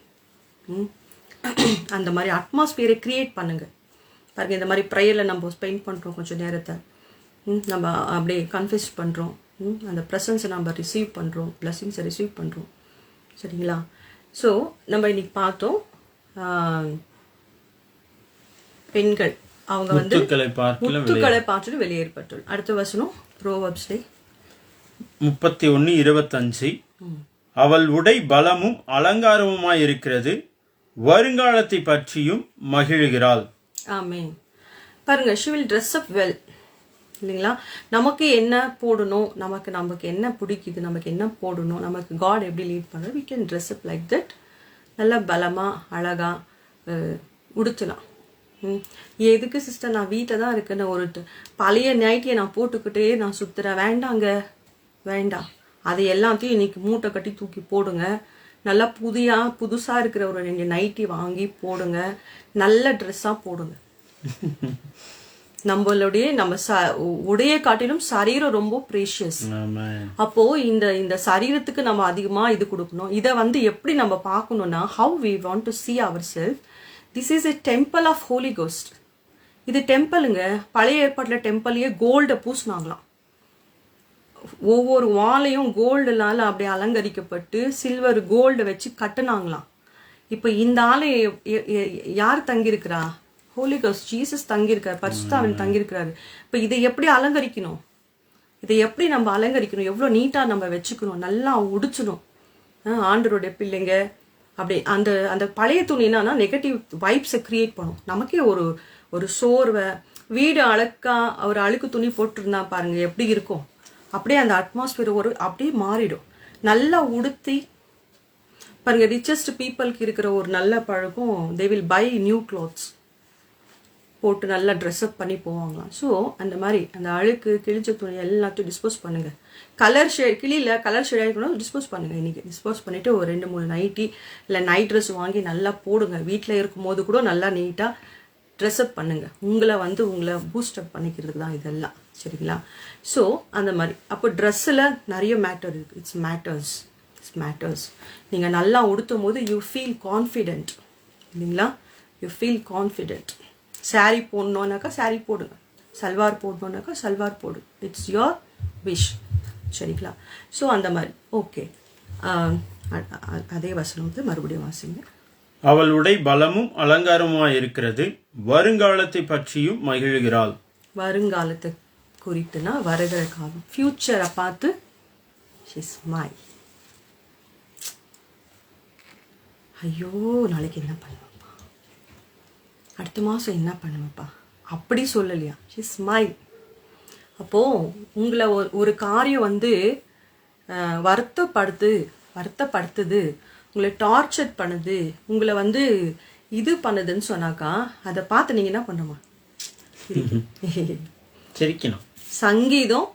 அந்த மாதிரி அட்மாஸ்பியரை கிரியேட் பண்ணுங்க. பாருங்க, இந்த மாதிரி ப்ரேயர்ல நம்ம ஸ்பெண்ட் பண்றோம் கொஞ்சம் நேரத்தை, நம்ம அப்படியே கன்ஃபெஸ் பண்றோம், அந்த ப்ரெசன்ஸை நம்ம ரிசீவ் பண்ணுறோம், பிளஸிங்ஸை ரிசீவ் பண்ணுறோம். சரிங்களா? ஸோ நம்ம இன்னைக்கு பார்த்தோம், பெண்கள் அவங்க முத்துக்களை பார்த்துட்டு வெளியேறப்பட்டோம். அடுத்த வசனம் ப்ரோவர்ப்ஸ் 31:25. அவள் உடை பலமும் அலங்காரமுமாய் இருக்கிறது, வருங்காலத்தை பற்றியும் மகிழ்கிறாள். ஆமென். பாருங்க, she will dress up well. இல்லைங்களா? நமக்கு என்ன போடணும், நமக்கு என்ன பிடிக்குது, நமக்கு என்ன போடணும், நமக்கு காட் எப்படி லீட் பண்ணுறது, we can dress up like that. நல்லா பலமா அழகா உடுத்தலாம். எதுக்கு சிஸ்டர் நான் வீட்டில் தான் இருக்கேன்னு ஒரு பழைய நைட்டியை நான் போட்டுக்கிட்டே நான் சுத்துறேன்? வேண்டாம். அதை எல்லாத்தையும் இன்னைக்கு மூட்டை கட்டி தூக்கி போடுங்க. நல்லா புதுசா இருக்கிற ஒரு 2 நைட்டி வாங்கி போடுங்க, நல்ல ட்ரெஸ்ஸா போடுங்க. நம்மளுடைய உடைய காட்டிலும் சரீரம் ரொம்ப பிரேஷியஸ். அப்போ இந்த சரீரத்துக்கு நம்ம அதிகமா இது கொடுக்கணும். இதை எப்படி நம்ம பார்க்கணும்னா, how we want to see ourselves, this is a temple of Holy Ghost. இது டெம்பிளுங்க. பழைய ஏற்பாட்டுல டெம்பிளையே கோல்டை பூசினாங்களாம். ஒவ்வொரு வாலையும் கோல்டுனால அப்படியே அலங்கரிக்கப்பட்டு சில்வர் கோல்டை வச்சு கட்டுனாங்களாம். இப்போ இந்த ஆலயம் யார் தங்கியிருக்கிறா? ஹோலி கோஸ்ட், ஜீசஸ் தங்கியிருக்காரு, பரிசுத்தாவின் தங்கியிருக்கிறாரு. இப்போ இதை எப்படி அலங்கரிக்கணும்? இதை எப்படி நம்ம அலங்கரிக்கணும்? எவ்வளோ நீட்டாக நம்ம வச்சுக்கணும், நல்லா உடிச்சணும். ஆண்டருடைய பிள்ளைங்க அப்படி அந்த அந்த பழைய துணி என்னன்னா நெகட்டிவ் வைப்ஸை கிரியேட் பண்ணும். நமக்கே ஒரு சோர்வை, வீடு அழுக்கா ஒரு அழுக்கு துணி போட்டிருந்தா பாருங்க எப்படி இருக்கும். அப்படியே அந்த அட்மாஸ்பியர் அப்படியே மாறிடும். நல்லா உடுத்தி பாருங்க, ரிச்சஸ்ட் பீப்புளுக்கு இருக்கிற ஒரு நல்ல பழக்கம், they will buy new clothes, போட்டு நல்லா ட்ரெஸ்அப் பண்ணி போவாங்களாம். ஸோ அந்த மாதிரி அந்த அழுக்கு கிழிச்ச துணி எல்லாத்தையும் டிஸ்போஸ் பண்ணுங்க. கலர் ஷேட் கிளியில் கலர் ஷேட் ஆகிக்கணும், டிஸ்போஸ் பண்ணுங்க. இன்னைக்கு டிஸ்போஸ் பண்ணிட்டு ஒரு 2-3 நைட்டி இல்லை நைட் ட்ரெஸ் வாங்கி நல்லா போடுங்க. வீட்டில் இருக்கும்போது கூட நல்லா நீட்டாக ட்ரெஸ்அப் பண்ணுங்க. உங்களை பூஸ்டப் பண்ணிக்கிறதுக்கு தான் இதெல்லாம், சரிங்களா? ஸோ அந்த மாதிரி அப்போ ட்ரெஸ்ஸில் நிறைய மேட்டர் இருக்குது. It's matters. நீங்கள் நல்லா உடுத்தும் போது யூ ஃபீல் கான்ஃபிடென்ட், இல்லைங்களா? You feel confident. சாரீ போடணுன்னாக்கா சாரீ போடுங்க, சல்வார் போடணுன்னாக்கா சல்வார் போடு. இட்ஸ் யோர் விஷ், சரிங்களா? ஸோ அந்த மாதிரி ஓகே. அதே வசனம் வந்து மறுபடியும் வாசிங்க. அவள் உடை பலமும் அலங்காரமுமாய் இருக்கிறது, வருங்காலத்தை பற்றியும் மகிழ்கிறாள். வருங்காலத்தை குறித்துனா வருகிற காலம், ஃபியூச்சரை பார்த்து ஷீஸ் மை. ஐயோ நாளைக்கு என்ன பண்ணுவேப்பா, அடுத்த மாதம் என்ன பண்ணுவேப்பா அப்படி சொல்லலையா? She's my. அப்போது உங்களை ஒரு காரியம் வந்து வருத்தப்படுத்துது, உங்களை டார்ச்சர் பண்ணுது, உங்களை வந்து இது பண்ணுதுன்னு சொன்னாக்கா அதை பார்த்து நீங்கள் என்ன பண்ணுமா? சிரிக்கணும். சங்கீதம்